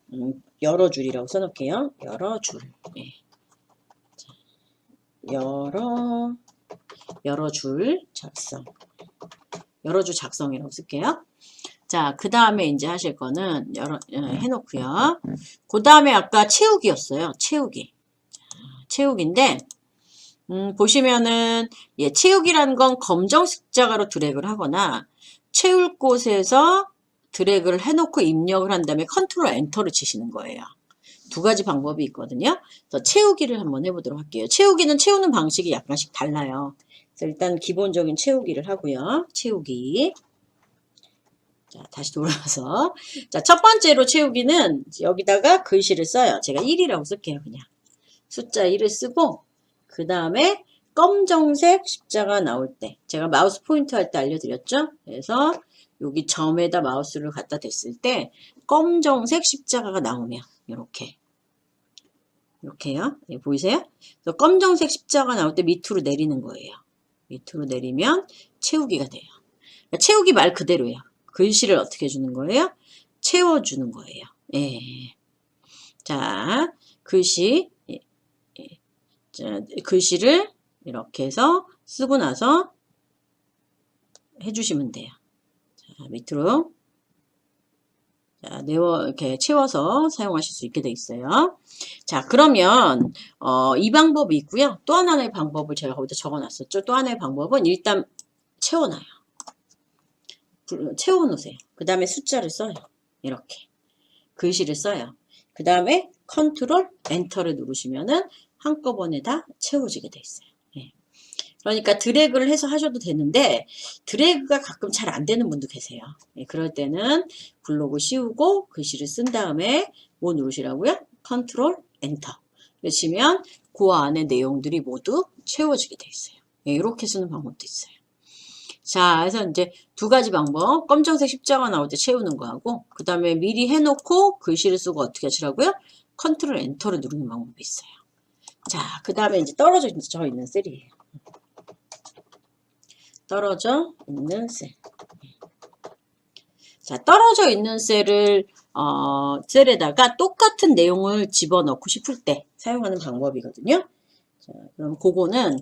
여러 줄이라고 써놓을게요. 여러 줄. 예. 자, 여러 줄 작성. 여러 줄 작성이라고 쓸게요. 자, 그 다음에 이제 하실 거는 해놓고요. 그 다음에 아까 채우기였어요. 채우기. 채우기인데 보시면은 예, 채우기라는 건 검정 십자가로 드래그를 하거나 채울 곳에서 드래그를 해놓고 입력을 한 다음에 컨트롤 엔터를 치시는 거예요. 2가지 방법이 있거든요. 그래서 채우기를 한번 해보도록 할게요. 채우기는 채우는 방식이 약간씩 달라요. 그래서 일단 기본적인 채우기를 하고요. 채우기. 자, 다시 돌아와서. 자, 첫 번째로 채우기는 여기다가 글씨를 써요. 제가 1이라고 쓸게요. 그냥. 숫자 1을 쓰고 그 다음에 검정색 십자가 나올 때 제가 마우스 포인트 할 때 알려드렸죠. 그래서 여기 점에다 마우스를 갖다 댔을 때 검정색 십자가가 나오면 이렇게요. 예, 보이세요? 그래서 검정색 십자가 나올 때 밑으로 내리는 거예요. 밑으로 내리면 채우기가 돼요. 그러니까 채우기 말 그대로예요. 글씨를 어떻게 주는 거예요? 채워주는 거예요. 예. 자, 글씨 자, 글씨를 이렇게 해서 쓰고 나서 해주시면 돼요. 자, 밑으로 자, 이렇게 채워서 사용하실 수 있게 돼 있어요. 자, 그러면 이 방법이 있고요. 또 하나의 방법을 제가 거기다 적어놨었죠. 또 하나의 방법은 일단 채워놔요. 채워놓으세요. 그 다음에 숫자를 써요. 이렇게 글씨를 써요. 그 다음에 컨트롤 엔터를 누르시면은 한꺼번에 다 채워지게 돼 있어요. 예. 그러니까 드래그를 해서 하셔도 되는데 드래그가 가끔 잘 안 되는 분도 계세요. 예. 그럴 때는 블록을 씌우고 글씨를 쓴 다음에 뭐 누르시라고요? 컨트롤 엔터 치면 그 안에 내용들이 모두 채워지게 돼 있어요. 예. 이렇게 쓰는 방법도 있어요. 자, 그래서 이제 2가지 방법. 검정색 십자가 나올 때 채우는 거하고 그 다음에 미리 해놓고 글씨를 쓰고 어떻게 하시라고요? 컨트롤 엔터를 누르는 방법이 있어요. 자, 그 다음에 이제 떨어져 있는 셀이에요. 떨어져 있는 셀. 자, 떨어져 있는 셀을 셀에다가 똑같은 내용을 집어넣고 싶을 때 사용하는 방법이거든요. 자, 그럼 그거는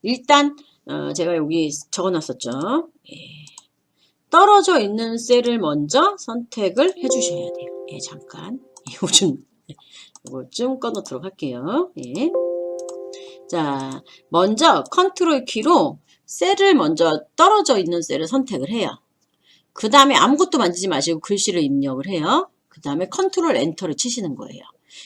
일단 제가 여기 적어놨었죠. 예. 떨어져 있는 셀을 먼저 선택을 해주셔야 돼요. 예, 잠깐 이거 좀 꺼놓도록 할게요. 예. 자, 먼저 컨트롤 키로 셀을 먼저 떨어져 있는 셀을 선택을 해요. 그 다음에 아무것도 만지지 마시고 글씨를 입력을 해요. 그 다음에 컨트롤 엔터를 치시는 거예요.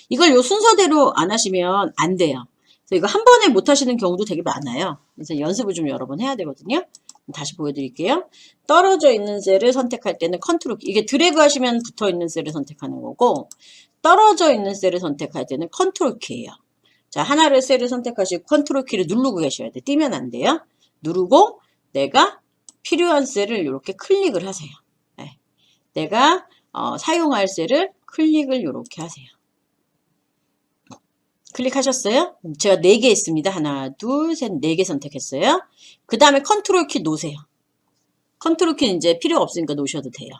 이걸 요 순서대로 안 하시면 안 돼요. 그래서 이거 한 번에 못 하시는 경우도 되게 많아요. 그래서 연습을 좀 여러 번 해야 되거든요. 다시 보여드릴게요. 떨어져 있는 셀을 선택할 때는 컨트롤 키, 이게 드래그 하시면 붙어 있는 셀을 선택하는 거고 떨어져 있는 셀을 선택할 때는 컨트롤 키예요. 자, 하나를 셀을 선택하시고 컨트롤 키를 누르고 계셔야 돼. 띄면 안 돼요. 누르고 내가 필요한 셀을 이렇게 클릭을 하세요. 네. 내가 사용할 셀을 클릭을 이렇게 하세요. 클릭하셨어요? 제가 4개 있습니다. 하나, 둘, 셋, 4개 선택했어요. 그 다음에 컨트롤 키 놓으세요. 컨트롤 키는 이제 필요가 없으니까 놓으셔도 돼요.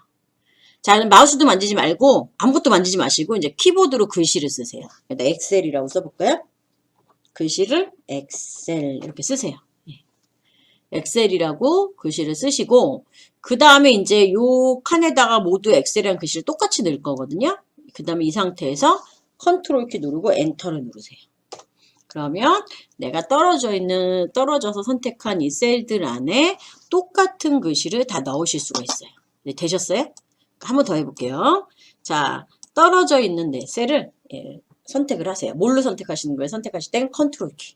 자, 마우스도 만지지 말고 아무것도 만지지 마시고 이제 키보드로 글씨를 쓰세요. 일단 엑셀이라고 써볼까요? 글씨를 엑셀 이렇게 쓰세요. 엑셀이라고 글씨를 쓰시고 그 다음에 이제 요 칸에다가 모두 엑셀이라는 글씨를 똑같이 넣을 거거든요. 그 다음에 이 상태에서 컨트롤 키 누르고 엔터를 누르세요. 그러면 내가 떨어져서 선택한 이 셀들 안에 똑같은 글씨를 다 넣으실 수가 있어요. 네, 되셨어요? 한 번 더 해볼게요. 자, 떨어져 있는 네 셀을 선택을 하세요. 뭘로 선택하시는 거예요? 선택하실 땐 컨트롤 키.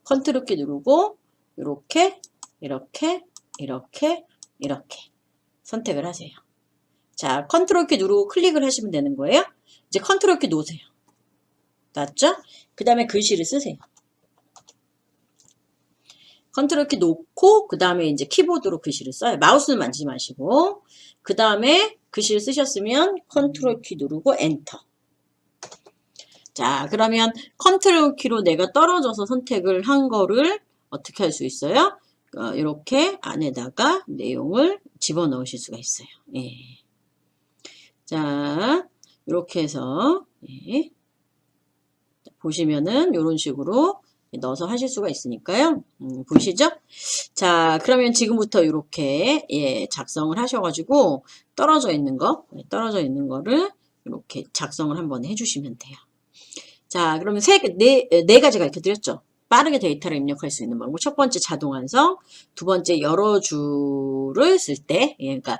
컨트롤 키 누르고 이렇게 이렇게 선택을 하세요. 자, 컨트롤 키 누르고 클릭을 하시면 되는 거예요. 이제 컨트롤 키 놓으세요. 맞죠? 그 다음에 글씨를 쓰세요. 컨트롤 키 놓고 그 다음에 이제 키보드로 글씨를 써요. 마우스는 만지지 마시고 그 다음에 글씨를 쓰셨으면 컨트롤 키 누르고 엔터. 자, 그러면 컨트롤 키로 내가 떨어져서 선택을 한 거를 어떻게 할 수 있어요? 이렇게 안에다가 내용을 집어넣으실 수가 있어요. 예. 자, 이렇게 해서 예. 보시면은 이런 식으로 넣어서 하실 수가 있으니까요. 보시죠? 자, 그러면 지금부터 이렇게 작성을 하셔가지고 떨어져 있는 거를 이렇게 작성을 한번 해주시면 돼요. 자, 그러면 네 가지 가르쳐 드렸죠. 빠르게 데이터를 입력할 수 있는 방법. 첫 번째 자동 완성, 두 번째 여러 줄을 쓸 때, 그러니까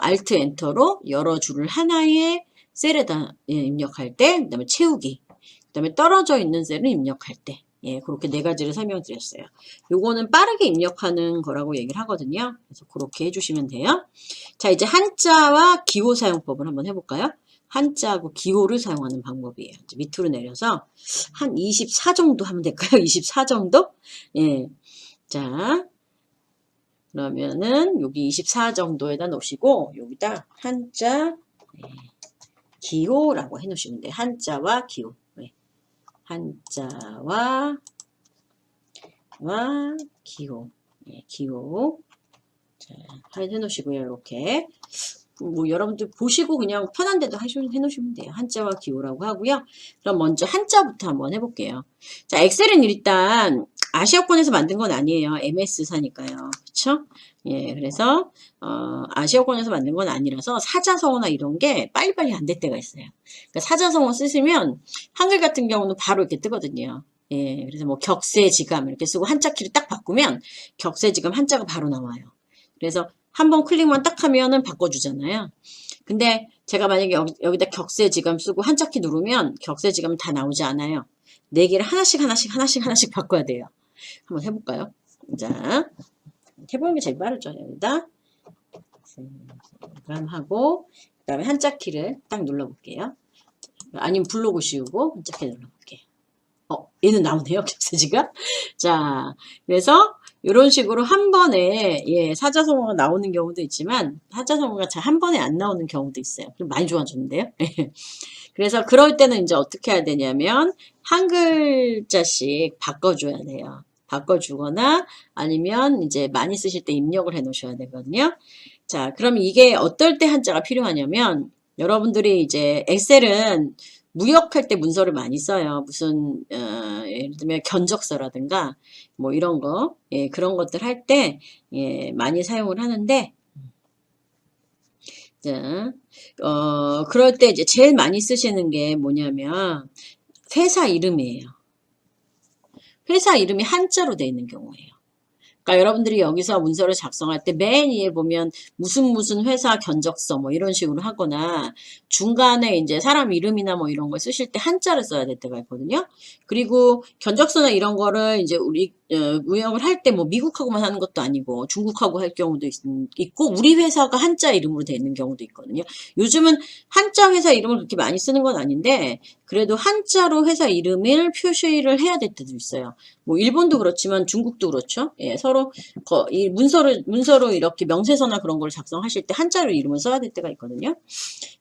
Alt 엔터로 여러 줄을 하나의 셀에다 입력할 때, 그다음에 채우기, 그다음에 떨어져 있는 셀을 입력할 때, 그렇게 네 가지를 설명드렸어요. 요거는 빠르게 입력하는 거라고 얘기를 하거든요. 그래서 그렇게 해주시면 돼요. 자, 이제 한자와 기호 사용법을 한번 해볼까요? 한자하고 기호를 사용하는 방법이에요. 이제 밑으로 내려서 한 24 정도 하면 될까요? 24 정도? 예. 자, 그러면은 여기 24 정도에다 놓으시고 여기다 한자, 기호라고 해놓으시면 돼요. 한자와 기호. 한자와 기호. 기호. 자, 해놓으시고요. 이렇게. 뭐 여러분들 보시고 그냥 편한 데도 해놓으시면 돼요. 한자와 기호라고 하고요. 그럼 먼저 한자부터 한번 해볼게요. 자, 엑셀은 일단 아시아권에서 만든 건 아니에요. MS사니까요. 그쵸? 예, 그래서 아시아권에서 만든 건 아니라서 사자성어나 이런 게 빨리빨리 안 될 때가 있어요. 그러니까 사자성어 쓰시면 한글 같은 경우는 바로 이렇게 뜨거든요. 예, 그래서 뭐 격세지감 이렇게 쓰고 한자 키를 딱 바꾸면 격세지감 한자가 바로 나와요. 그래서 한번 클릭만 딱 하면은 바꿔주잖아요. 근데 제가 만약에 여기다 격세지감 쓰고 한자키 누르면 격세지감 다 나오지 않아요. 4개를 하나씩 바꿔야 돼요. 한번 해볼까요? 자, 해보는 게 제일 빠르죠. 여기다 하고 그 다음에 한자키를 딱 눌러볼게요. 아니면 블로그 씌우고 한자키 눌러볼게요. 얘는 나오네요. 격세지감. 자, 그래서 이런 식으로 한 번에 사자성어가 나오는 경우도 있지만 사자성어가 잘 한 번에 안 나오는 경우도 있어요. 그럼 많이 좋아졌는데요. 그래서 그럴 때는 이제 어떻게 해야 되냐면 한 글자씩 바꿔줘야 돼요. 바꿔주거나 아니면 이제 많이 쓰실 때 입력을 해 놓으셔야 되거든요. 자, 그럼 이게 어떨 때 한자가 필요하냐면 여러분들이 이제 엑셀은 무역할 때 문서를 많이 써요. 무슨 예를 들면 견적서라든가 뭐 이런 거 그런 것들 할 때 많이 사용을 하는데 자, 그럴 때 이제 제일 많이 쓰시는 게 뭐냐면 회사 이름이에요. 회사 이름이 한자로 되어 있는 경우예요. 그러니까 여러분들이 여기서 문서를 작성할 때 맨 위에 보면 무슨 회사 견적서 뭐 이런 식으로 하거나 중간에 이제 사람 이름이나 뭐 이런 걸 쓰실 때 한자를 써야 될 때가 있거든요. 그리고 견적서나 이런 거를 이제 우리 무역을 할 때 뭐 미국하고만 하는 것도 아니고 중국하고 할 경우도 있고 우리 회사가 한자 이름으로 되어 있는 경우도 있거든요. 요즘은 한자 회사 이름을 그렇게 많이 쓰는 건 아닌데 그래도 한자로 회사 이름을 표시를 해야 될 때도 있어요. 뭐 일본도 그렇지만 중국도 그렇죠. 서로 이 문서로 이렇게 명세서나 그런 걸 작성하실 때 한자로 이름을 써야 될 때가 있거든요.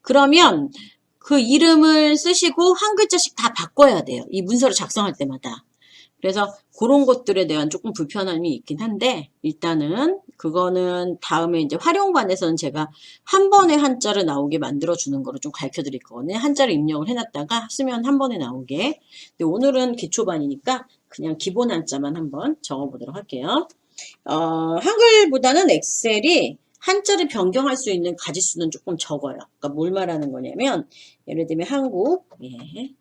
그러면 그 이름을 쓰시고 한 글자씩 다 바꿔야 돼요. 이 문서를 작성할 때마다. 그래서 그런 것들에 대한 조금 불편함이 있긴 한데 일단은 그거는 다음에 이제 활용반에서는 제가 한 번에 한자를 나오게 만들어 주는 거를 좀 가르쳐 드릴 거거든요. 한자를 입력을 해놨다가 쓰면 한 번에 나오게. 근데 오늘은 기초반이니까 그냥 기본 한자만 한번 적어 보도록 할게요. 한글보다는 엑셀이 한자를 변경할 수 있는 가지수는 조금 적어요. 그러니까 뭘 말하는 거냐면 예를 들면 한국, 예.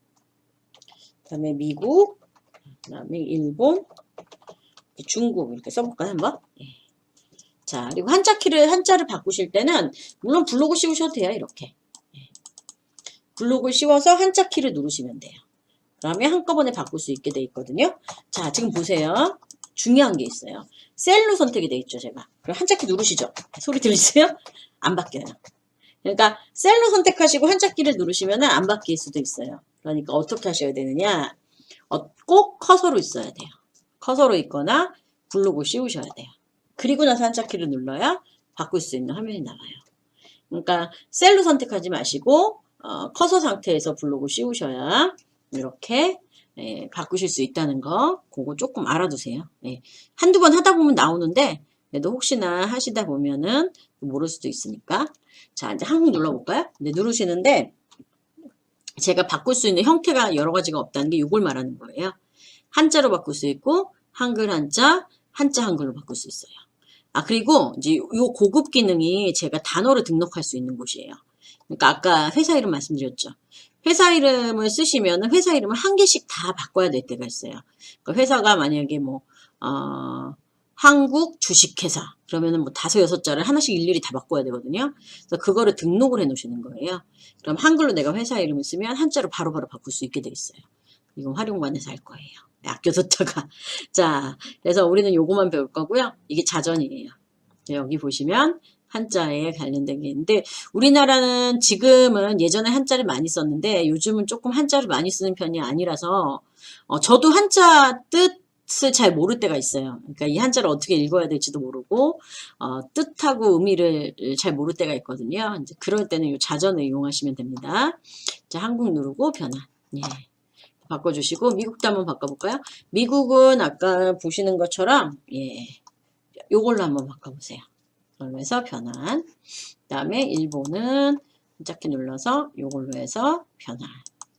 그다음에 미국, 그다음에 일본, 중국 이렇게 써볼까요 한번? 예. 자 그리고 한자를 바꾸실 때는 물론 블록을 씌우셔도 돼요 이렇게. 예. 블록을 씌워서 한자 키를 누르시면 돼요. 그러면 한꺼번에 바꿀 수 있게 돼 있거든요. 자 지금 보세요. 중요한 게 있어요. 셀로 선택이 돼 있죠 제가. 그럼 한자 키 누르시죠. 소리 들리세요? 안 바뀌어요. 그러니까 셀로 선택하시고 한자 키를 누르시면 안 바뀔 수도 있어요. 그러니까 어떻게 하셔야 되느냐. 꼭 커서로 있어야 돼요. 커서로 있거나 블록을 씌우셔야 돼요. 그리고 나서 한자 키를 눌러야 바꿀 수 있는 화면이 나와요. 그러니까 셀로 선택하지 마시고 커서 상태에서 블록을 씌우셔야 이렇게 바꾸실 수 있다는 거 그거 조금 알아두세요. 예. 한두 번 하다 보면 나오는데 그래도 혹시나 하시다 보면은 모를 수도 있으니까 자 이제 한국 눌러볼까요? 네, 누르시는데 제가 바꿀 수 있는 형태가 여러 가지가 없다는 게 이걸 말하는 거예요. 한자로 바꿀 수 있고 한글 한자, 한자 한글로 바꿀 수 있어요. 아 그리고 이제 요 고급 기능이 제가 단어를 등록할 수 있는 곳이에요. 그러니까 아까 회사 이름 말씀드렸죠. 회사 이름을 쓰시면 회사 이름을 한 개씩 다 바꿔야 될 때가 있어요. 그러니까 회사가 만약에 뭐 한국 주식회사 그러면은 뭐 5, 6자를 하나씩 일일이 다 바꿔야 되거든요. 그래서 그거를 등록을 해 놓으시는 거예요. 그럼 한글로 내가 회사 이름을 쓰면 한자로 바로바로 바꿀 수 있게 돼 있어요. 이건 활용반에서 할 거예요. 아껴뒀다가. 자, 그래서 우리는 요거만 배울 거고요. 이게 자전이에요. 여기 보시면 한자에 관련된 게 있는데 우리나라는 지금은 예전에 한자를 많이 썼는데 요즘은 조금 한자를 많이 쓰는 편이 아니라서 저도 한자 뜻을 잘 모를 때가 있어요. 그러니까 이 한자를 어떻게 읽어야 될지도 모르고 뜻하고 의미를 잘 모를 때가 있거든요. 이제 그럴 때는 이 자전을 이용하시면 됩니다. 자, 한국 누르고 변환. 예. 바꿔주시고 미국도 한번 바꿔볼까요? 미국은 아까 보시는 것처럼 예, 요걸로 한번 바꿔보세요. 이걸로 해서 변환. 그 다음에 일본은 한자키 눌러서 요걸로 해서 변환.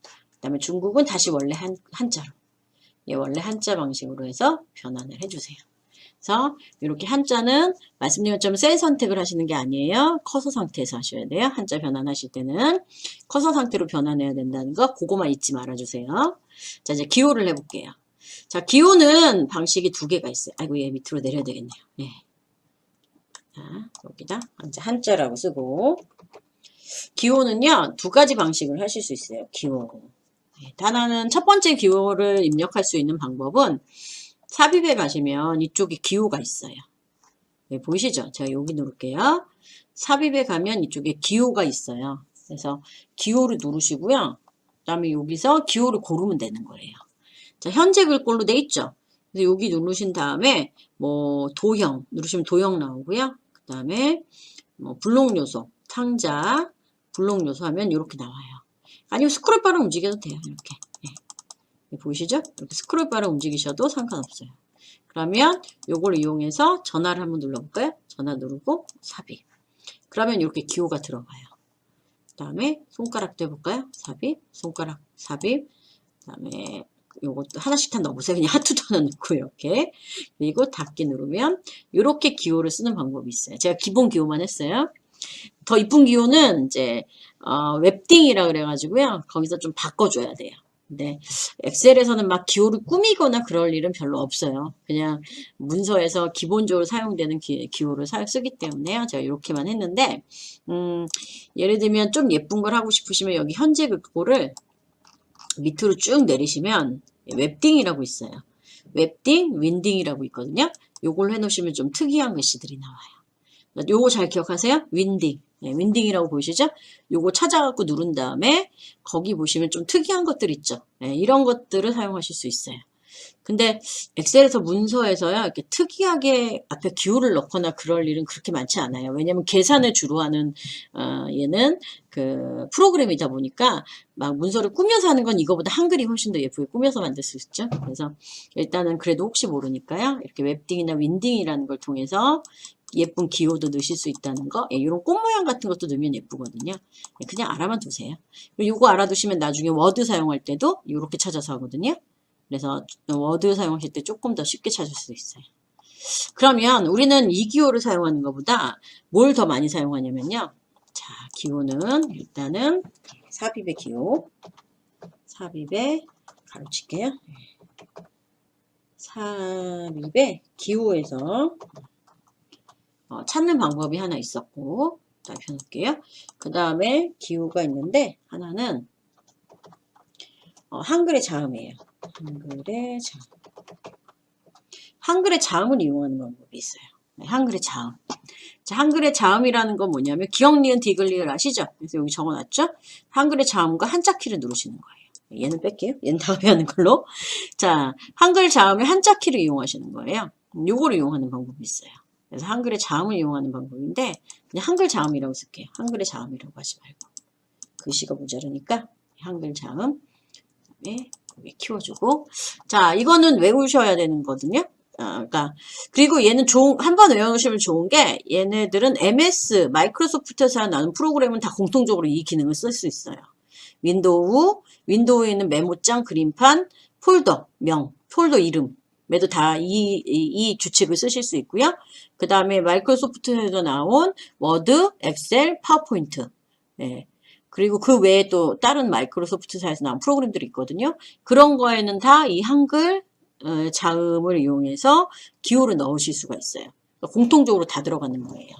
그 다음에 중국은 다시 원래 한자로 예, 원래 한자 방식으로 해서 변환을 해주세요. 그래서 이렇게 한자는 말씀드린 것처럼 셀 선택을 하시는 게 아니에요. 커서 상태에서 하셔야 돼요. 한자 변환하실 때는 커서 상태로 변환해야 된다는 거 그거만 잊지 말아주세요. 자 이제 기호를 해볼게요. 자 기호는 방식이 2개가 있어요. 아이고 얘 밑으로 내려야 되겠네요. 예. 자 여기다 이제 한자라고 쓰고 기호는요 2가지 방식을 하실 수 있어요. 기호. 예. 하나는 첫 번째 기호를 입력할 수 있는 방법은 삽입에 가시면 이쪽에 기호가 있어요. 네, 보이시죠? 제가 여기 누를게요. 삽입에 가면 이쪽에 기호가 있어요. 그래서 기호를 누르시고요. 그 다음에 여기서 기호를 고르면 되는 거예요. 자, 현재 글꼴로 돼 있죠? 그래서 여기 누르신 다음에 뭐 도형 누르시면 도형 나오고요. 그 다음에 뭐 블록 요소, 상자, 블록 요소 하면 이렇게 나와요. 아니면 스크롤바를 움직여도 돼요. 이렇게. 보이시죠? 이렇게 스크롤바를 움직이셔도 상관없어요. 그러면 요걸 이용해서 전화를 한번 눌러볼까요? 전화 누르고 삽입. 그러면 이렇게 기호가 들어가요. 그 다음에 손가락도 해볼까요? 삽입, 손가락 삽입. 그 다음에 요것도 하나씩 다 넣어보세요. 그냥 하트도 하나 넣고 이렇게. 그리고 닫기 누르면 이렇게 기호를 쓰는 방법이 있어요. 제가 기본 기호만 했어요. 더 이쁜 기호는 이제 웹딩이라 그래가지고요. 거기서 좀 바꿔줘야 돼요. 근데 엑셀에서는 막 기호를 꾸미거나 그럴 일은 별로 없어요. 그냥 문서에서 기본적으로 사용되는 기호를 쓰기 때문에요. 제가 이렇게만 했는데 예를 들면 좀 예쁜 걸 하고 싶으시면 여기 현재 글꼴을 밑으로 쭉 내리시면 웹딩이라고 있어요. 웹딩, 윈딩이라고 있거든요. 요걸 해놓으시면 좀 특이한 글씨들이 나와요. 요거 잘 기억하세요? 윈딩. 네, 윈딩이라고 보이시죠? 요거 찾아갖고 누른 다음에 거기 보시면 좀 특이한 것들 있죠. 네, 이런 것들을 사용하실 수 있어요. 근데 엑셀에서 문서에서요, 이렇게 특이하게 앞에 기호를 넣거나 그럴 일은 그렇게 많지 않아요. 왜냐면 계산을 주로 하는, 얘는 그 프로그램이다 보니까 막 문서를 꾸며서 하는 건 이거보다 한글이 훨씬 더 예쁘게 꾸며서 만들 수 있죠. 그래서 일단은 그래도 혹시 모르니까요, 이렇게 웹딩이나 윈딩이라는 걸 통해서 예쁜 기호도 넣으실 수 있다는 거, 예, 이런 꽃 모양 같은 것도 넣으면 예쁘거든요. 예, 그냥 알아만 두세요. 그리고 이거 알아두시면 나중에 워드 사용할 때도 이렇게 찾아서 하거든요. 그래서 워드 사용하실 때 조금 더 쉽게 찾을 수 있어요. 그러면 우리는 이 기호를 사용하는 것보다 뭘 더 많이 사용하냐면요. 자, 기호는 일단은 삽입의 기호, 삽입의 가로칠게요. 삽입의 기호에서 찾는 방법이 하나 있었고, 펴놓을게요. 그 다음에 기호가 있는데 하나는 한글의 자음이에요. 한글의 자음. 한글의 자음을 이용하는 방법이 있어요. 네, 한글의 자음. 자, 한글의 자음이라는 건 뭐냐면 기역, 니은, 디귿, 리을 아시죠? 그래서 여기 적어놨죠? 한글의 자음과 한자 키를 누르시는 거예요. 얘는 뺄게요. 얘는 다음에 하는 걸로. 자, 한글 자음의 한자 키를 이용하시는 거예요. 요거를 이용하는 방법이 있어요. 그래서 한글의 자음을 이용하는 방법인데 그냥 한글 자음이라고 쓸게요. 한글의 자음이라고 하지 말고. 글씨가 모자르니까 한글 자음. 그다음에 여기 키워주고. 자, 이거는 외우셔야 되는 거거든요. 그러니까 그리고 얘는 한번 외워놓으시면 좋은 게 얘네들은 MS 마이크로소프트에서 나오는 프로그램은 다 공통적으로 이 기능을 쓸 수 있어요. 윈도우에 있는 메모장, 그림판, 폴더, 폴더 이름에도 다 이 규칙을 쓰실 수 있고요. 그 다음에 마이크로소프트에서 나온 워드, 엑셀, 파워포인트. 네. 그리고 그 외에 또 다른 마이크로소프트사에서 나온 프로그램들이 있거든요. 그런 거에는 다 이 한글 자음을 이용해서 기호를 넣으실 수가 있어요. 그러니까 공통적으로 다 들어가는 거예요.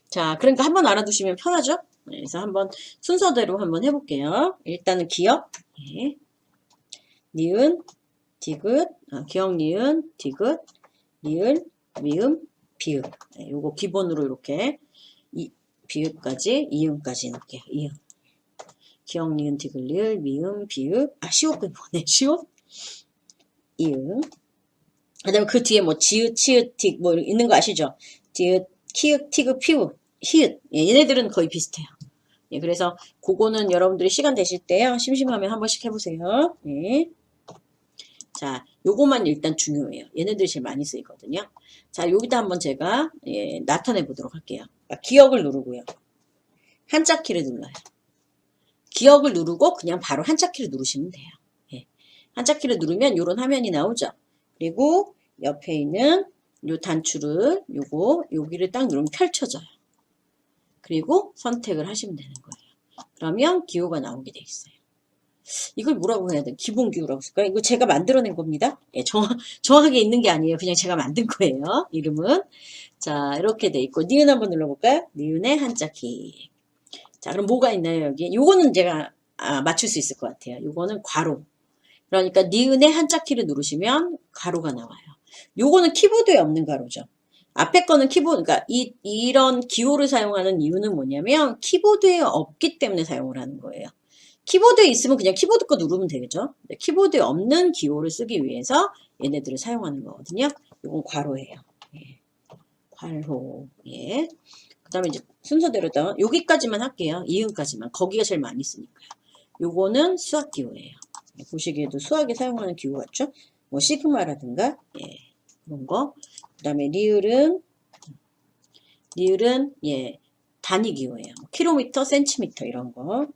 자, 그러니까 한번 알아두시면 편하죠? 네, 그래서 한번 순서대로 한번 해볼게요. 일단은 기역, 예. 니은, 디귿, 기역, 니은, 디귿, 리을, 미음, 비읍. 네, 요거 기본으로 이렇게 비읍까지, 이음까지 넣을게요. 이음. 기역, 니은, 디귿, 리을, 미음, 비읍. 시옷도 뭐네, 시옷? 이음. 그 다음에 그 뒤에 뭐 지읒, 치읒, 틱 뭐 있는 거 아시죠? 지읒, 키읔, 티귿, 피읒, 히읗. 예, 얘네들은 거의 비슷해요. 예, 그래서 그거는 여러분들이 시간 되실 때요. 심심하면 한 번씩 해보세요. 예. 자, 요거만 일단 중요해요. 얘네들이 제일 많이 쓰이거든요. 자, 여기다 한번 제가 나타내 보도록 할게요. 기역을 누르고요. 한자 키를 눌러요. 기역을 누르고 그냥 바로 한자 키를 누르시면 돼요. 예. 한자 키를 누르면 이런 화면이 나오죠. 그리고 옆에 있는 요 단추를 여기를 딱 누르면 펼쳐져요. 그리고 선택을 하시면 되는 거예요. 그러면 기호가 나오게 돼 있어요. 이걸 뭐라고 해야 돼? 기본 기호라고 쓸까요? 이거 제가 만들어낸 겁니다. 예, 정확하게 있는 게 아니에요. 그냥 제가 만든 거예요. 이름은. 자, 이렇게 돼 있고 니은 한번 눌러볼까요? 니은의 한자 키. 자, 그럼 뭐가 있나요, 여기? 요거는 제가 맞출 수 있을 것 같아요. 요거는 괄호. 그러니까 니은의 한자 키를 누르시면 가로가 나와요. 요거는 키보드에 없는 가로죠. 앞에 거는 키보드, 그러니까 이런 기호를 사용하는 이유는 뭐냐면 키보드에 없기 때문에 사용을 하는 거예요. 키보드에 있으면 그냥 키보드 거 누르면 되겠죠. 키보드에 없는 기호를 쓰기 위해서 얘네들을 사용하는 거거든요. 요건 괄호예요. 예. 괄호. 예. 그 다음에 이제 순서대로 여기까지만 할게요. 이음까지만. 거기가 제일 많이 쓰니까요. 요거는 수학 기호예요. 보시기에도 수학에 사용하는 기호 같죠? 뭐 시그마라든가 예, 그런 거. 그 다음에 리을은 단위 기호예요. 킬로미터, 센티미터 이런 거.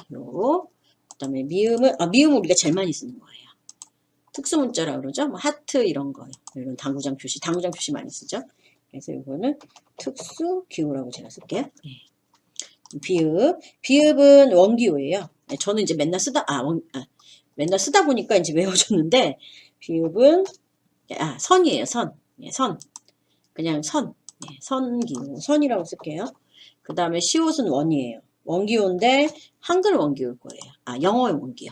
기호. 그 다음에 미음은 우리가 제일 많이 쓰는 거예요. 특수문자라고 그러죠? 뭐 하트 이런 거. 이런 당구장 표시 많이 쓰죠? 그래서 이거는 특수 기호라고 제가 쓸게요. 예. 비읍은 원기호예요. 저는 이제 맨날 쓰다 보니까 이제 외워졌는데, 비읍은, 선이에요, 선. 예, 선. 그냥 선. 예, 선기호. 선이라고 쓸게요. 그 다음에 시옷은 원이에요. 원기호인데, 한글 원기호일 거예요. 영어의 원기호.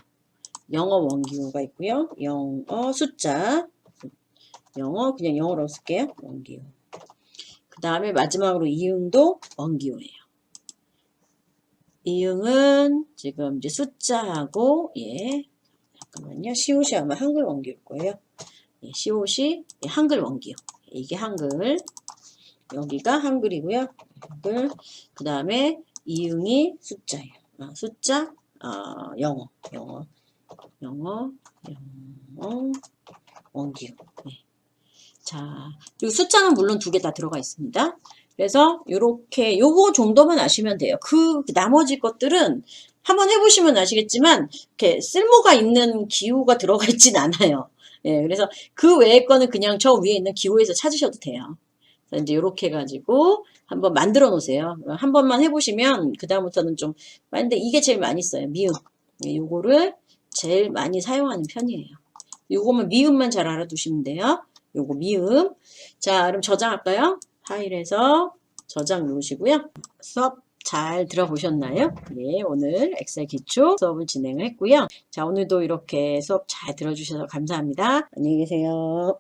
영어 원기호가 있고요. 영어 숫자. 그냥 영어라고 쓸게요. 원기호. 그 다음에 마지막으로 이응도 원기호예요. 이응은 지금 이제 숫자하고, 예, 잠깐만요. 시옷이 아마 한글 원기일 거예요. 예, 시옷이 한글 원기요. 이게 한글. 여기가 한글이고요. 한글. 그 다음에 이응이 숫자예요. 숫자, 영어, 원기요. 네. 자, 그리고 숫자는 물론 2개 다 들어가 있습니다. 그래서 요렇게 요거 정도만 아시면 돼요. 그 나머지 것들은 한번 해보시면 아시겠지만 이렇게 쓸모가 있는 기호가 들어가 있진 않아요. 예, 그래서 그 외의 거는 그냥 저 위에 있는 기호에서 찾으셔도 돼요. 그래서 이제 요렇게 해가지고 한번 만들어 놓으세요. 한 번만 해보시면 그 다음부터는 좀, 근데 이게 제일 많이 써요. 미음. 예, 요거를 제일 많이 사용하는 편이에요. 요거만 미음만 잘 알아두시면 돼요. 요거 미음. 자, 그럼 저장할까요? 파일에서 저장 누르시고요. 수업 잘 들어보셨나요? 예, 오늘 엑셀 기초 수업을 진행을 했고요. 자, 오늘도 이렇게 수업 잘 들어주셔서 감사합니다. 안녕히 계세요.